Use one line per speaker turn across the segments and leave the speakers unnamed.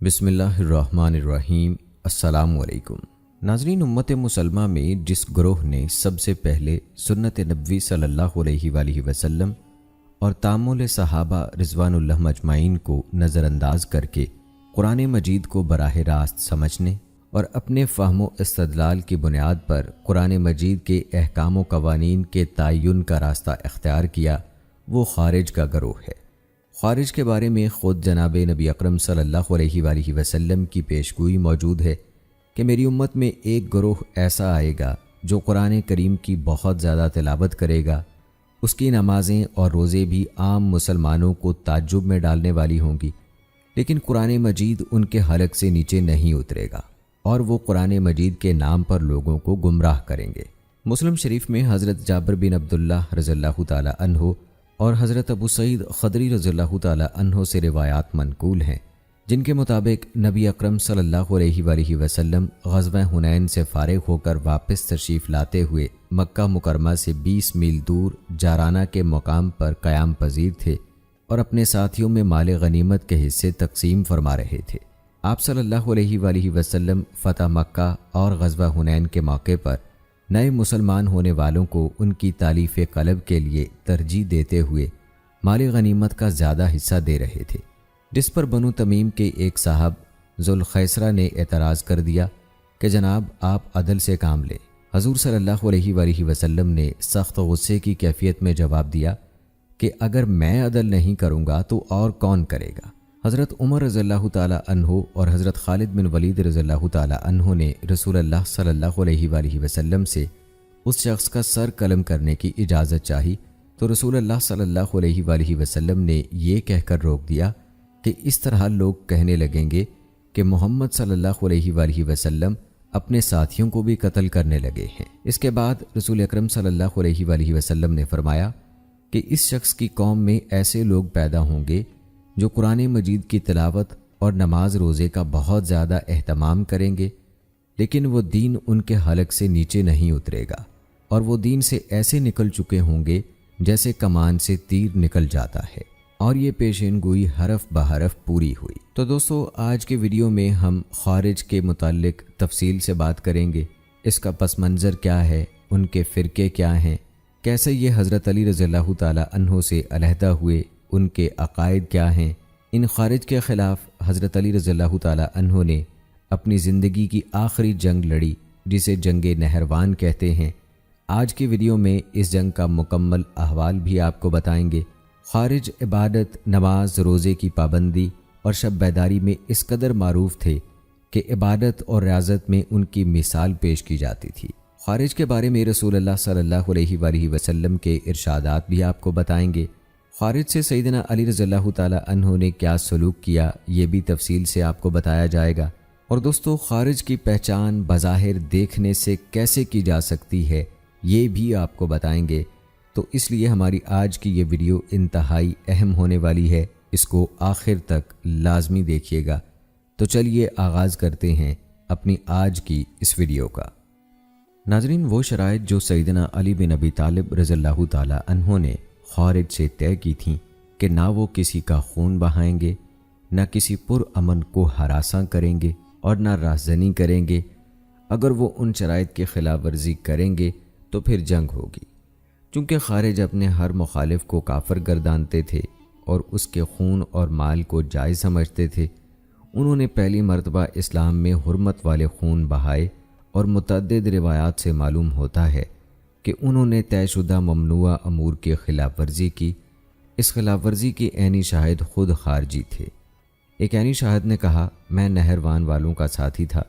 بسم اللہ الرحمن الرحیم۔ السلام علیکم ناظرین، امت مسلمہ میں جس گروہ نے سب سے پہلے سنت نبوی صلی اللہ علیہ وآلہ وسلم اور تعامل صحابہ رضوان اللہ مجمعین کو نظر انداز کر کے قرآن مجید کو براہ راست سمجھنے اور اپنے فہم و استدلال کی بنیاد پر قرآن مجید کے احکام و قوانین کے تعین کا راستہ اختیار کیا، وہ خارج کا گروہ ہے۔ خارج کے بارے میں خود جناب نبی اکرم صلی اللہ علیہ وآلہ وسلم کی پیشگوئی موجود ہے کہ میری امت میں ایک گروہ ایسا آئے گا جو قرآن کریم کی بہت زیادہ تلاوت کرے گا، اس کی نمازیں اور روزے بھی عام مسلمانوں کو تعجب میں ڈالنے والی ہوں گی، لیکن قرآن مجید ان کے حلق سے نیچے نہیں اترے گا اور وہ قرآن مجید کے نام پر لوگوں کو گمراہ کریں گے۔ مسلم شریف میں حضرت جابر بن عبداللہ رضی اللہ تعالی عنہ اور حضرت ابو سعید خدری رضی اللہ تعالی عنہ سے روایات منقول ہیں، جن کے مطابق نبی اکرم صلی اللہ علیہ وآلہ وسلم غزوہ حنین سے فارغ ہو کر واپس تشریف لاتے ہوئے مکہ مکرمہ سے 20 میل دور جارانہ کے مقام پر قیام پذیر تھے اور اپنے ساتھیوں میں مال غنیمت کے حصے تقسیم فرما رہے تھے۔ آپ صلی اللہ علیہ وآلہ وسلم فتح مکہ اور غزوہ حنین کے موقع پر نئے مسلمان ہونے والوں کو ان کی تالیف قلب کے لیے ترجیح دیتے ہوئے مال غنیمت کا زیادہ حصہ دے رہے تھے، جس پر بنو تمیم کے ایک صاحب ذوالخیسرہ نے اعتراض کر دیا کہ جناب آپ عدل سے کام لیں۔ حضور صلی اللہ علیہ وآلہ وسلم نے سخت غصے کی کیفیت میں جواب دیا کہ اگر میں عدل نہیں کروں گا تو اور کون کرے گا؟ حضرت عمر رضی اللہ تعالی عنہ اور حضرت خالد بن ولید رضی اللہ تعالی عنہ نے رسول اللہ صلی اللہ علیہ وآلہ وسلم سے اس شخص کا سر قلم کرنے کی اجازت چاہی تو رسول اللہ صلی اللہ علیہ وآلہ وسلم نے یہ کہہ کر روک دیا کہ اس طرح لوگ کہنے لگیں گے کہ محمد صلی اللہ علیہ وآلہ وسلم اپنے ساتھیوں کو بھی قتل کرنے لگے ہیں۔ اس کے بعد رسول اکرم صلی اللہ علیہ وآلہ وسلم نے فرمایا کہ اس شخص کی قوم میں ایسے لوگ پیدا ہوں گے جو قرآن مجید کی تلاوت اور نماز روزے کا بہت زیادہ اہتمام کریں گے، لیکن وہ دین ان کے حلق سے نیچے نہیں اترے گا اور وہ دین سے ایسے نکل چکے ہوں گے جیسے کمان سے تیر نکل جاتا ہے، اور یہ پیشین گوئی حرف بحرف پوری ہوئی۔ تو دوستو، آج کے ویڈیو میں ہم خارج کے متعلق تفصیل سے بات کریں گے، اس کا پس منظر کیا ہے، ان کے فرقے کیا ہیں، کیسے یہ حضرت علی رضی اللہ تعالی عنہ سے علیحدہ ہوئے، ان کے عقائد کیا ہیں۔ ان خارج کے خلاف حضرت علی رضی اللہ تعالی عنہ نے اپنی زندگی کی آخری جنگ لڑی، جسے جنگ نہروان کہتے ہیں۔ آج کی ویڈیو میں اس جنگ کا مکمل احوال بھی آپ کو بتائیں گے۔ خارج عبادت، نماز، روزے کی پابندی اور شب بیداری میں اس قدر معروف تھے کہ عبادت اور ریاضت میں ان کی مثال پیش کی جاتی تھی۔ خارج کے بارے میں رسول اللہ صلی اللہ علیہ وآلہ وسلم کے ارشادات بھی آپ کو بتائیں گے۔ خارج سے سیدنا علی رضی اللہ تعالی عنہ نے کیا سلوک کیا، یہ بھی تفصیل سے آپ کو بتایا جائے گا۔ اور دوستو، خارج کی پہچان بظاہر دیکھنے سے کیسے کی جا سکتی ہے، یہ بھی آپ کو بتائیں گے، تو اس لیے ہماری آج کی یہ ویڈیو انتہائی اہم ہونے والی ہے، اس کو آخر تک لازمی دیکھیے گا۔ تو چلیے آغاز کرتے ہیں اپنی آج کی اس ویڈیو کا۔ ناظرین، وہ شرائط جو سیدنا علی بن ابی طالب رضی اللہ تعالی عنہ نے خارج سے طے کی تھیں کہ نہ وہ کسی کا خون بہائیں گے، نہ کسی پرامن کو ہراساں کریں گے اور نہ رہزنی کریں گے۔ اگر وہ ان شرائط کی خلاف ورزی کریں گے تو پھر جنگ ہوگی۔ چونکہ خارج اپنے ہر مخالف کو کافر گردانتے تھے اور اس کے خون اور مال کو جائز سمجھتے تھے، انہوں نے پہلی مرتبہ اسلام میں حرمت والے خون بہائے، اور متعدد روایات سے معلوم ہوتا ہے کہ انہوں نے طے شدہ ممنوعہ امور کی خلاف ورزی کی۔ اس خلاف ورزی کے عینی شاہد خود خارجی تھے۔ ایک عینی شاہد نے کہا، میں نہروان والوں کا ساتھی تھا،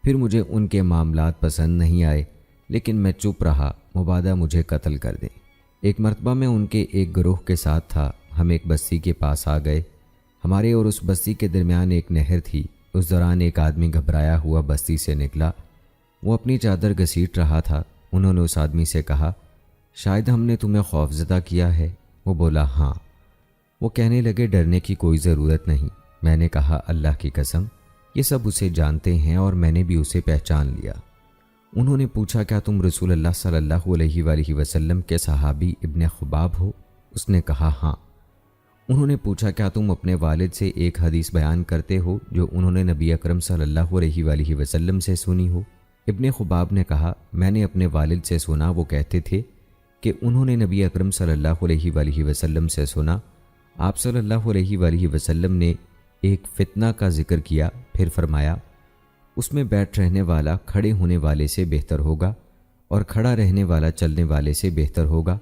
پھر مجھے ان کے معاملات پسند نہیں آئے، لیکن میں چپ رہا، مبادا مجھے قتل کر دیں۔ ایک مرتبہ میں ان کے ایک گروہ کے ساتھ تھا، ہم ایک بستی کے پاس آ گئے۔ ہمارے اور اس بستی کے درمیان ایک نہر تھی۔ اس دوران ایک آدمی گھبرایا ہوا بستی سے نکلا، وہ اپنی چادر گھسیٹ رہا تھا۔ انہوں نے اس آدمی سے کہا، شاید ہم نے تمہیں خوفزدہ کیا ہے؟ وہ بولا، ہاں۔ وہ کہنے لگے، ڈرنے کی کوئی ضرورت نہیں۔ میں نے کہا، اللہ کی قسم، یہ سب اسے جانتے ہیں اور میں نے بھی اسے پہچان لیا۔ انہوں نے پوچھا، کیا تم رسول اللہ صلی اللہ علیہ وآلہ وسلم کے صحابی ابن خباب ہو؟ اس نے کہا، ہاں۔ انہوں نے پوچھا کیا تم اپنے والد سے ایک حدیث بیان کرتے ہو جو انہوں نے نبی اکرم صلی اللہ علیہ وآلہ وسلم سے سنی ہو؟ ابن خباب نے کہا میں نے اپنے والد سے سنا، وہ کہتے تھے کہ انہوں نے نبی اکرم صلی اللہ علیہ وآلہ وسلم سے سنا، آپ صلی اللہ علیہ وآلہ وسلم نے ایک فتنہ کا ذکر کیا، پھر فرمایا اس میں بیٹھ رہنے والا کھڑے ہونے والے سے بہتر ہوگا، اور کھڑا رہنے والا چلنے والے سے بہتر ہوگا،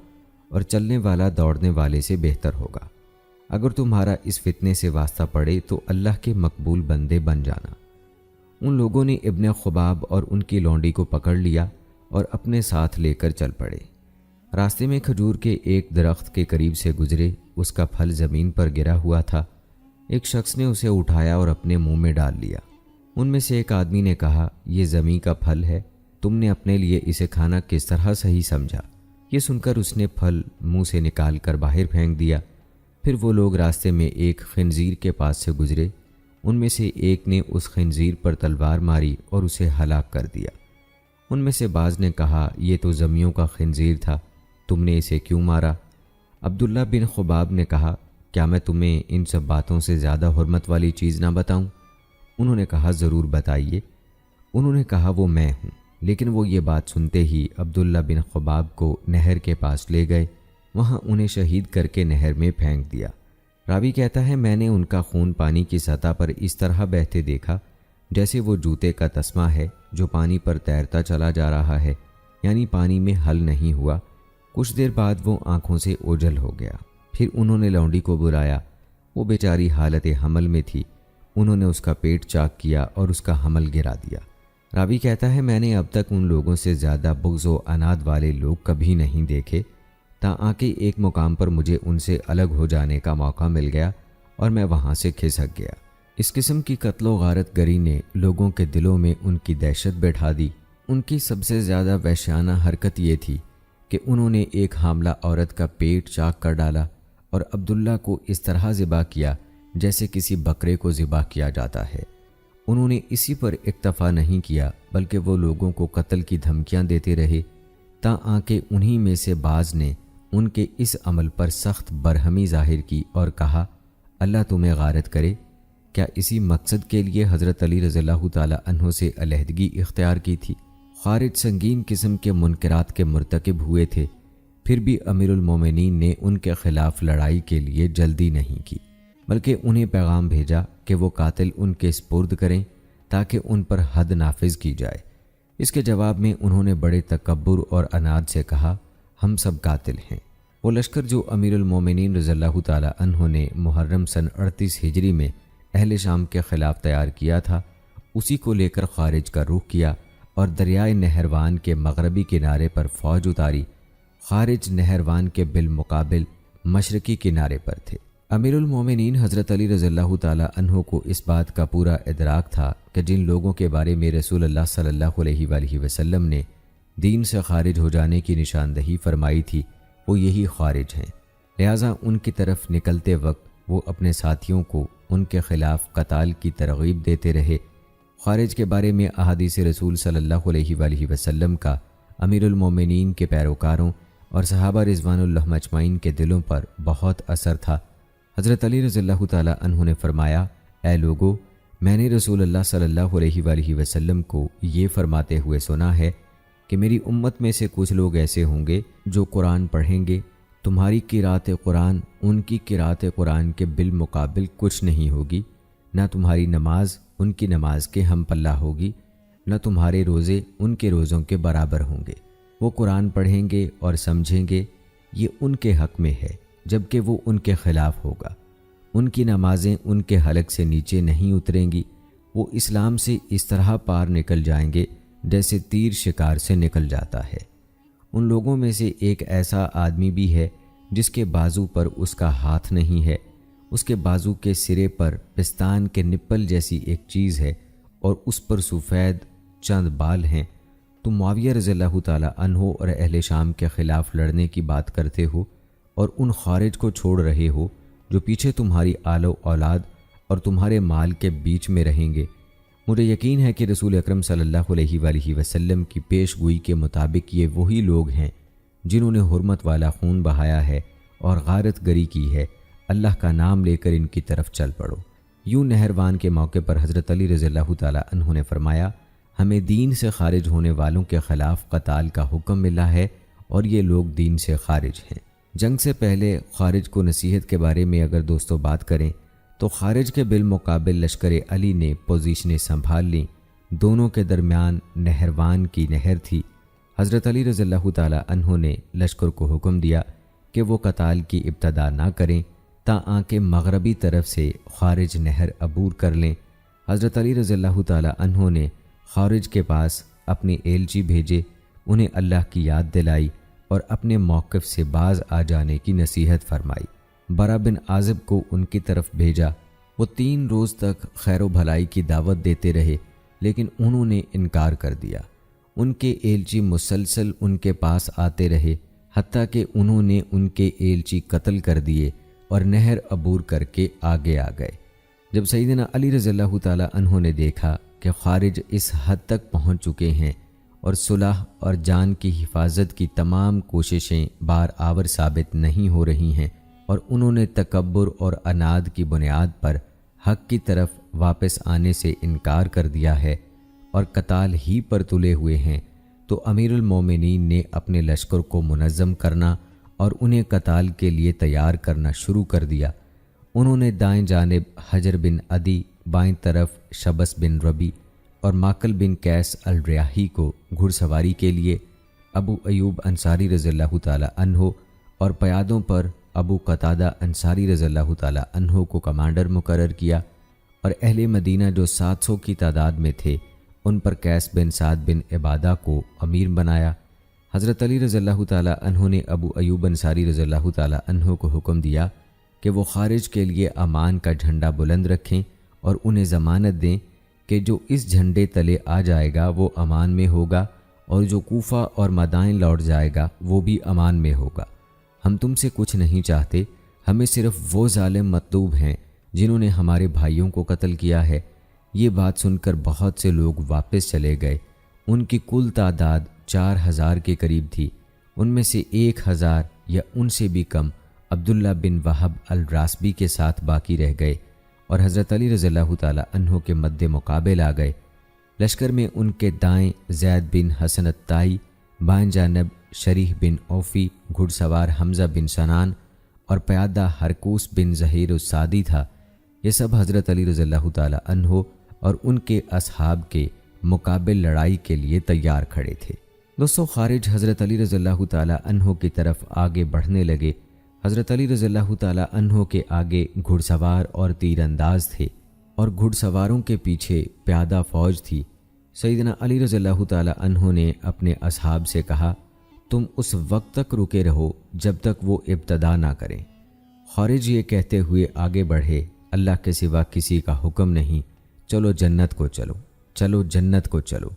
اور چلنے والا دوڑنے والے سے بہتر ہوگا۔ اگر تمہارا اس فتنے سے واسطہ پڑے تو اللہ کے مقبول بندے بن جانا۔ ان لوگوں نے ابن خباب اور ان کی لونڈی کو پکڑ لیا اور اپنے ساتھ لے کر چل پڑے۔ راستے میں کھجور کے ایک درخت کے قریب سے گزرے، اس کا پھل زمین پر گرا ہوا تھا۔ ایک شخص نے اسے اٹھایا اور اپنے منہ میں ڈال لیا۔ ان میں سے ایک آدمی نے کہا یہ زمین کا پھل ہے، تم نے اپنے لیے اسے کھانا کس طرح صحیح سمجھا؟ یہ سن کر اس نے پھل منہ سے نکال کر باہر پھینک دیا۔ پھر وہ لوگ راستے میں ایک خنزیر کے پاس سے گزرے، ان میں سے ایک نے اس خنزیر پر تلوار ماری اور اسے ہلاک کر دیا۔ ان میں سے بعض نے کہا یہ تو زمیوں کا خنزیر تھا، تم نے اسے کیوں مارا؟ عبداللہ بن خباب نے کہا کیا میں تمہیں ان سب باتوں سے زیادہ حرمت والی چیز نہ بتاؤں؟ انہوں نے کہا ضرور بتائیے۔ انہوں نے کہا وہ میں ہوں، لیکن وہ یہ بات سنتے ہی عبداللہ بن خباب کو نہر کے پاس لے گئے، وہاں انہیں شہید کر کے نہر میں پھینک دیا۔ راوی کہتا ہے میں نے ان کا خون پانی کی سطح پر اس طرح بہتے دیکھا جیسے وہ جوتے کا تسمہ ہے جو پانی پر تیرتا چلا جا رہا ہے، یعنی پانی میں حل نہیں ہوا۔ کچھ دیر بعد وہ آنکھوں سے اوجھل ہو گیا۔ پھر انہوں نے لونڈی کو بلایا، وہ بیچاری حالت حمل میں تھی۔ انہوں نے اس کا پیٹ چاک کیا اور اس کا حمل گرا دیا۔ راوی کہتا ہے میں نے اب تک ان لوگوں سے زیادہ بغض و عناد والے لوگ کبھی نہیں دیکھے، تاکہ ایک مقام پر مجھے ان سے الگ ہو جانے کا موقع مل گیا اور میں وہاں سے کھسک گیا۔ اس قسم کی قتل و غارت گری نے لوگوں کے دلوں میں ان کی دہشت بٹھا دی۔ ان کی سب سے زیادہ وحشیانہ حرکت یہ تھی کہ انہوں نے ایک حاملہ عورت کا پیٹ چاک کر ڈالا اور عبداللہ کو اس طرح ذبح کیا جیسے کسی بکرے کو ذبح کیا جاتا ہے۔ انہوں نے اسی پر اکتفا نہیں کیا بلکہ وہ لوگوں کو قتل کی دھمکیاں دیتے رہے، تاکہ انہی میں سے بعض نے ان کے اس عمل پر سخت برہمی ظاہر کی اور کہا اللہ تمہیں غارت کرے۔ کیا اسی مقصد کے لیے حضرت علی رضی اللہ تعالی عنہ سے علیحدگی اختیار کی تھی؟ خارج سنگین قسم کے منکرات کے مرتکب ہوئے تھے، پھر بھی امیر المومنین نے ان کے خلاف لڑائی کے لیے جلدی نہیں کی، بلکہ انہیں پیغام بھیجا کہ وہ قاتل ان کے سپرد کریں تاکہ ان پر حد نافذ کی جائے۔ اس کے جواب میں انہوں نے بڑے تکبر اور عناد سے کہا ہم سب قاتل ہیں۔ وہ لشکر جو امیر المومنین رضی اللہ تعالی عنہ نے محرم سن 38 ہجری میں اہل شام کے خلاف تیار کیا تھا، اسی کو لے کر خارج کا رخ کیا اور دریائے نہروان کے مغربی کنارے پر فوج اتاری۔ خارج نہروان کے بالمقابل مشرقی کنارے پر تھے۔ امیر المومنین حضرت علی رضی اللہ تعالی عنہ کو اس بات کا پورا ادراک تھا کہ جن لوگوں کے بارے میں رسول اللہ صلی اللہ علیہ وآلہ وسلم نے دین سے خارج ہو جانے کی نشاندہی فرمائی تھی وہ یہی خارج ہیں، لہٰذا ان کی طرف نکلتے وقت وہ اپنے ساتھیوں کو ان کے خلاف قتال کی ترغیب دیتے رہے۔ خارج کے بارے میں احادیث رسول صلی اللہ علیہ وآلہ وسلم کا امیر المومنین کے پیروکاروں اور صحابہ رضوان اللہ مجمعین کے دلوں پر بہت اثر تھا۔ حضرت علی رضی اللہ تعالی عنہ نے فرمایا اے لوگو، میں نے رسول اللہ صلی اللہ علیہ وآلہ وسلم کو یہ فرماتے ہوئے سنا ہے کہ میری امت میں سے کچھ لوگ ایسے ہوں گے جو قرآن پڑھیں گے، تمہاری قرات قرآن ان کی قرات قرآن کے بالمقابل کچھ نہیں ہوگی، نہ تمہاری نماز ان کی نماز کے ہم پلہ ہوگی، نہ تمہارے روزے ان کے روزوں کے برابر ہوں گے۔ وہ قرآن پڑھیں گے اور سمجھیں گے، یہ ان کے حق میں ہے جبکہ وہ ان کے خلاف ہوگا۔ ان کی نمازیں ان کے حلق سے نیچے نہیں اتریں گی، وہ اسلام سے اس طرح پار نکل جائیں گے جیسے تیر شکار سے نکل جاتا ہے۔ ان لوگوں میں سے ایک ایسا آدمی بھی ہے جس کے بازو پر اس کا ہاتھ نہیں ہے، اس کے بازو کے سرے پر پستان کے نپل جیسی ایک چیز ہے اور اس پر سفید چند بال ہیں۔ تم معاویہ رضی اللہ تعالی عنہ اور اہل شام کے خلاف لڑنے کی بات کرتے ہو اور ان خارج کو چھوڑ رہے ہو جو پیچھے تمہاری آل و اولاد اور تمہارے مال کے بیچ میں رہیں گے۔ مجھے یقین ہے کہ رسول اکرم صلی اللہ علیہ وآلہ وسلم کی پیش گوئی کے مطابق یہ وہی لوگ ہیں جنہوں نے حرمت والا خون بہایا ہے اور غارت گری کی ہے اللہ کا نام لے کر ان کی طرف چل پڑو۔ یوں نہروان کے موقع پر حضرت علی رضی اللہ تعالیٰ عنہ نے فرمایا، ہمیں دین سے خارج ہونے والوں کے خلاف قتال کا حکم ملا ہے اور یہ لوگ دین سے خارج ہیں۔ جنگ سے پہلے خارج کو نصیحت کے بارے میں اگر دوستوں بات کریں تو خارج کے بالمقابل لشکر علی نے پوزیشنیں سنبھال لیں۔ دونوں کے درمیان نہروان کی نہر تھی۔ حضرت علی رضی اللہ تعالیٰ عنہ نے لشکر کو حکم دیا کہ وہ قتال کی ابتدا نہ کریں تاکہ مغربی طرف سے خارج نہر عبور کر لیں۔ حضرت علی رضی اللہ تعالیٰ عنہ نے خارج کے پاس اپنے ایلچی بھیجے، انہیں اللہ کی یاد دلائی اور اپنے موقف سے باز آ جانے کی نصیحت فرمائی۔ برا بن عازب کو ان کی طرف بھیجا۔ وہ 3 روز تک خیر و بھلائی کی دعوت دیتے رہے لیکن انہوں نے انکار کر دیا۔ ان کے ایلچی مسلسل ان کے پاس آتے رہے حتیٰ کہ انہوں نے ان کے ایلچی قتل کر دیے اور نہر عبور کر کے آگے آ گئے۔ جب سیدنا علی رضی اللہ تعالیٰ عنہ نے دیکھا کہ خارج اس حد تک پہنچ چکے ہیں اور صلح اور جان کی حفاظت کی تمام کوششیں بار آور ثابت نہیں ہو رہی ہیں اور انہوں نے تکبر اور عناد کی بنیاد پر حق کی طرف واپس آنے سے انکار کر دیا ہے اور قتال ہی پر تلے ہوئے ہیں، تو امیر المومنین نے اپنے لشکر کو منظم کرنا اور انہیں قتال کے لیے تیار کرنا شروع کر دیا۔ انہوں نے دائیں جانب حجر بن عدی، بائیں طرف شبس بن ربی اور ماکل بن قیس الریاحی کو گھڑ سواری کے لیے، ابو ایوب انصاری رضی اللہ تعالیٰ عنہ اور پیادوں پر ابو قتادہ انصاری رضی اللہ تعالیٰ عنہ کو کمانڈر مقرر کیا، اور اہل مدینہ جو 700 کی تعداد میں تھے ان پر قیس بن سعد بن عبادہ کو امیر بنایا۔ حضرت علی رضی اللہ تعالیٰ عنہ نے ابو ایوب انصاری رضی اللہ تعالیٰ عنہ کو حکم دیا کہ وہ خارج کے لیے امان کا جھنڈا بلند رکھیں اور انہیں ضمانت دیں کہ جو اس جھنڈے تلے آ جائے گا وہ امان میں ہوگا اور جو کوفہ اور مدائن لوٹ جائے گا وہ بھی امان میں ہوگا۔ ہم تم سے کچھ نہیں چاہتے، ہمیں صرف وہ ظالم مطلوب ہیں جنہوں نے ہمارے بھائیوں کو قتل کیا ہے۔ یہ بات سن کر بہت سے لوگ واپس چلے گئے۔ ان کی کل تعداد 4000 کے قریب تھی۔ ان میں سے 1000 یا ان سے بھی کم عبداللہ بن وہب الراسبی کے ساتھ باقی رہ گئے اور حضرت علی رضی اللہ تعالیٰ عنہ کے مد مقابل آ گئے۔ لشکر میں ان کے دائیں زید بن حسن الطائی، بائیں جانب شریح بن اوفی، گھڑ سوار حمزہ بن سنان اور پیادہ ہرکوس بن ظہیر السادی تھا۔ یہ سب حضرت علی رضی اللہ تعالیٰ عنہ اور ان کے اصحاب کے مقابل لڑائی کے لیے تیار کھڑے تھے۔ دوستو، خارج حضرت علی رضی اللہ تعالیٰ عنہ کی طرف آگے بڑھنے لگے۔ حضرت علی رضی اللہ تعالیٰ عنہ کے آگے گھڑ سوار اور تیر انداز تھے اور گھڑ سواروں کے پیچھے پیادہ فوج تھی۔ سیدنا علی رضی اللہ تعالیٰ عنہ نے اپنے اصحاب سے کہا، تم اس وقت تک رکے رہو جب تک وہ ابتدا نہ کریں۔ خارج یہ کہتے ہوئے آگے بڑھے، اللہ کے سوا کسی کا حکم نہیں، چلو جنت کو چلو، چلو جنت کو چلو۔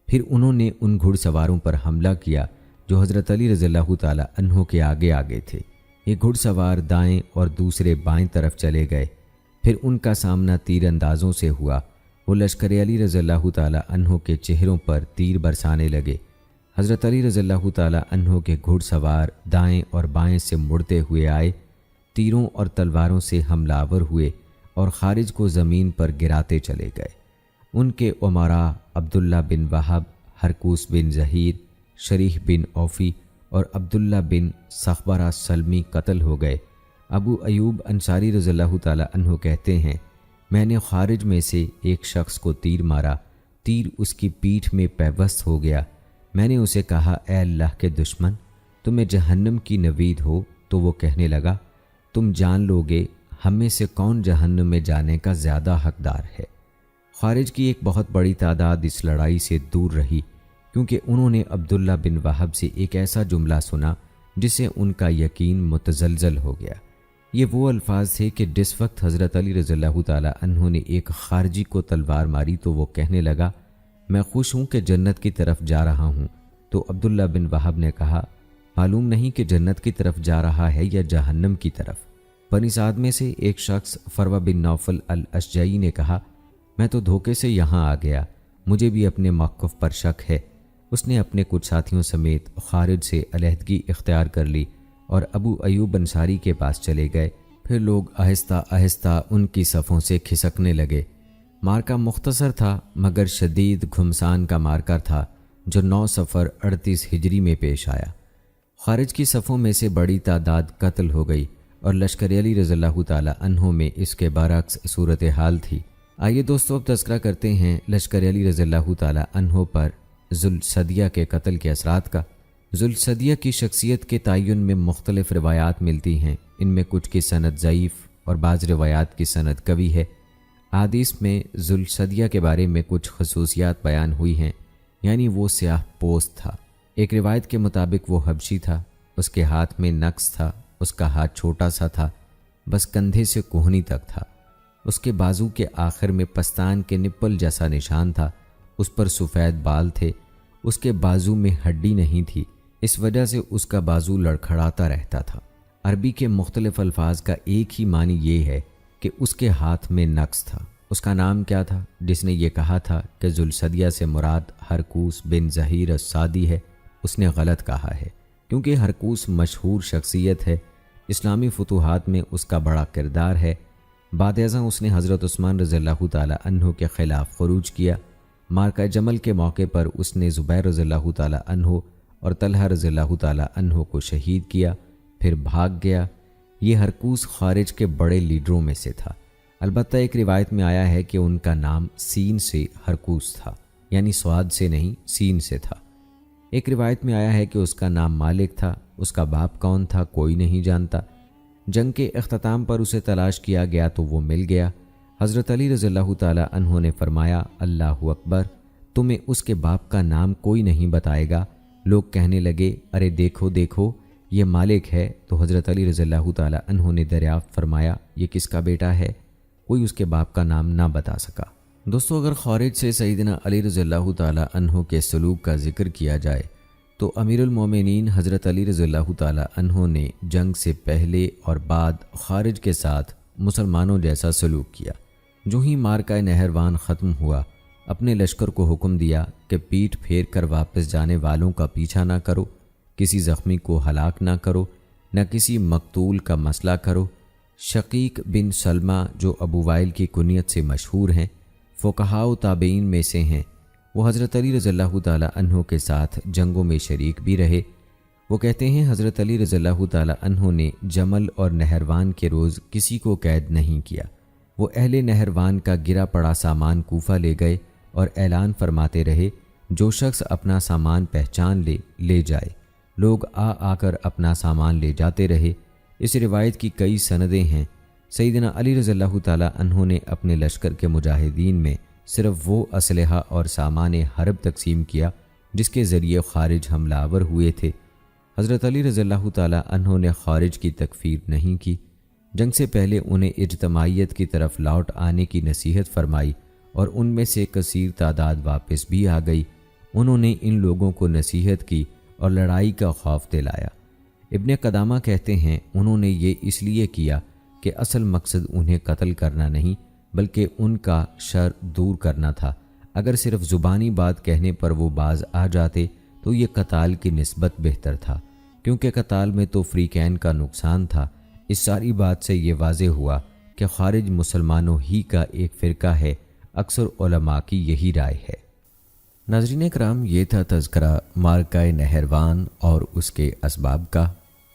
پھر انہوں نے ان گھڑ سواروں پر حملہ کیا جو حضرت علی رضی اللہ تعالیٰ عنہ کے آگے آگے تھے۔ یہ گھڑ سوار دائیں اور دوسرے بائیں طرف چلے گئے۔ پھر ان کا سامنا تیر اندازوں سے ہوا۔ وہ لشکر علی رضی اللہ تعالیٰ عنہ کے چہروں پر تیر برسانے لگے۔ حضرت علی رضی اللہ تعالیٰ عنہ کے گھڑ سوار دائیں اور بائیں سے مڑتے ہوئے آئے، تیروں اور تلواروں سے حملہ آور ہوئے اور خارج کو زمین پر گراتے چلے گئے۔ ان کے امراء عبداللہ بن وہب، ہرکوس بن ظہیر، شریح بن اوفی اور عبداللہ بن سخبرہ سلمی قتل ہو گئے۔ ابو ایوب انصاری رضی اللہ تعالیٰ عنہ کہتے ہیں، میں نے خارج میں سے ایک شخص کو تیر مارا، تیر اس کی پیٹھ میں پیوست ہو گیا۔ میں نے اسے کہا، اے اللہ کے دشمن، تمہیں جہنم کی نوید ہو، تو وہ کہنے لگا، تم جان لو گے ہم میں سے کون جہنم میں جانے کا زیادہ حقدار ہے۔ خارج کی ایک بہت بڑی تعداد اس لڑائی سے دور رہی کیونکہ انہوں نے عبداللہ بن وہب سے ایک ایسا جملہ سنا جس سے ان کا یقین متزلزل ہو گیا۔ یہ وہ الفاظ تھے کہ جس وقت حضرت علی رضی اللہ تعالیٰ عنہ نے ایک خارجی کو تلوار ماری تو وہ کہنے لگا، میں خوش ہوں کہ جنت کی طرف جا رہا ہوں۔ تو عبداللہ بن وہب نے کہا، معلوم نہیں کہ جنت کی طرف جا رہا ہے یا جہنم کی طرف۔ بنی سعد میں سے ایک شخص فروہ بن نوفل الاشجعی نے کہا، میں تو دھوکے سے یہاں آ گیا، مجھے بھی اپنے موقف پر شک ہے۔ اس نے اپنے کچھ ساتھیوں سمیت خارج سے علیحدگی اختیار کر لی اور ابو ایوب انصاری کے پاس چلے گئے۔ پھر لوگ آہستہ آہستہ ان کی صفوں سے کھسکنے لگے۔ مارکا مختصر تھا مگر شدید گھمسان کا مارکا تھا جو 9 صفر 38 ہجری میں پیش آیا۔ خارج کی صفوں میں سے بڑی تعداد قتل ہو گئی اور لشکر علی رضی اللہ تعالی عنہ میں اس کے برعکس صورتحال تھی۔ آئیے دوستو اب تذکرہ کرتے ہیں لشکر علی رضی اللہ تعالی عنہ پر ذوالصدیہ کے قتل کے اثرات کا۔ ذوالصدیہ کی شخصیت کے تعین میں مختلف روایات ملتی ہیں، ان میں کچھ کی سند ضعیف اور بعض روایات کی سند قوی ہے۔ احادیث میں ذوالصدیہ کے بارے میں کچھ خصوصیات بیان ہوئی ہیں، یعنی وہ سیاہ پوست تھا۔ ایک روایت کے مطابق وہ حبشی تھا، اس کے ہاتھ میں نقص تھا، اس کا ہاتھ چھوٹا سا تھا، بس کندھے سے کوہنی تک تھا۔ اس کے بازو کے آخر میں پستان کے نپل جیسا نشان تھا، اس پر سفید بال تھے، اس کے بازو میں ہڈی نہیں تھی، اس وجہ سے اس کا بازو لڑکھڑاتا رہتا تھا۔ عربی کے مختلف الفاظ کا ایک ہی معنی یہ ہے کہ اس کے ہاتھ میں نقص تھا۔ اس کا نام کیا تھا؟ جس نے یہ کہا تھا کہ ذوالصدیہ سے مراد ہرقوس بن ظہیر السعدی ہے، اس نے غلط کہا ہے، کیونکہ ہرقوس مشہور شخصیت ہے، اسلامی فتوحات میں اس کا بڑا کردار ہے۔ بعد ازاں اس نے حضرت عثمان رضی اللہ تعالی عنہ کے خلاف خروج کیا۔ مارکہ جمل کے موقع پر اس نے زبیر رضی اللہ تعالی عنہ اور طلحہ رضی اللہ تعالی عنہ کو شہید کیا، پھر بھاگ گیا۔ یہ ہرقوس خارج کے بڑے لیڈروں میں سے تھا۔ البتہ ایک روایت میں آیا ہے کہ ان کا نام سین سے ہرقوس تھا، یعنی سواد سے نہیں، سین سے تھا۔ ایک روایت میں آیا ہے کہ اس کا نام مالک تھا، اس کا باپ کون تھا کوئی نہیں جانتا۔ جنگ کے اختتام پر اسے تلاش کیا گیا تو وہ مل گیا۔ حضرت علی رضی اللہ تعالی عنہ نے فرمایا، اللہ اکبر، تمہیں اس کے باپ کا نام کوئی نہیں بتائے گا۔ لوگ کہنے لگے، ارے دیکھو دیکھو یہ مالک ہے، تو حضرت علی رضی اللہ تعالی عنہ نے دریافت فرمایا، یہ کس کا بیٹا ہے؟ کوئی اس کے باپ کا نام نہ بتا سکا۔ دوستو اگر خارج سے سیدنا علی رضی اللہ تعالی عنہ کے سلوک کا ذکر کیا جائے تو امیر المومنین حضرت علی رضی اللہ تعالی عنہ نے جنگ سے پہلے اور بعد خارج کے ساتھ مسلمانوں جیسا سلوک کیا۔ جو ہی مارکہ نہروان ختم ہوا، اپنے لشکر کو حکم دیا کہ پیٹھ پھیر کر واپس جانے والوں کا پیچھا نہ کرو، کسی زخمی کو ہلاک نہ کرو، نہ کسی مقتول کا مسئلہ کرو۔ شقیق بن سلمہ جو ابو وائل کی کنیت سے مشہور ہیں، فقہاء و تابعین میں سے ہیں، وہ حضرت علی رضی اللہ تعالی عنہ کے ساتھ جنگوں میں شریک بھی رہے۔ وہ کہتے ہیں حضرت علی رضی اللہ تعالی عنہ نے جمل اور نہروان کے روز کسی کو قید نہیں کیا۔ وہ اہل نہروان کا گرا پڑا سامان کوفہ لے گئے اور اعلان فرماتے رہے، جو شخص اپنا سامان پہچان لے جائے۔ لوگ آ کر اپنا سامان لے جاتے رہے۔ اس روایت کی کئی سندیں ہیں۔ سیدنا علی رضی اللہ تعالی عنہ نے اپنے لشکر کے مجاہدین میں صرف وہ اسلحہ اور سامان حرب تقسیم کیا جس کے ذریعے خارج حملہ آور ہوئے تھے۔ حضرت علی رضی اللہ تعالی عنہ نے خارج کی تکفیر نہیں کی۔ جنگ سے پہلے انہیں اجتماعیت کی طرف لوٹ آنے کی نصیحت فرمائی اور ان میں سے کثیر تعداد واپس بھی آ گئی۔ انہوں نے ان لوگوں کو نصیحت کی اور لڑائی کا خوف دلایا۔ ابن قدامہ کہتے ہیں انہوں نے یہ اس لیے کیا کہ اصل مقصد انہیں قتل کرنا نہیں بلکہ ان کا شر دور کرنا تھا۔ اگر صرف زبانی بات کہنے پر وہ باز آ جاتے تو یہ قتال کی نسبت بہتر تھا، کیونکہ قتال میں تو فریقین کا نقصان تھا۔ اس ساری بات سے یہ واضح ہوا کہ خارج مسلمانوں ہی کا ایک فرقہ ہے۔ اکثر علماء کی یہی رائے ہے۔ ناظرین کرام، یہ تھا تذکرہ مارکہ نہروان اور اس کے اسباب کا۔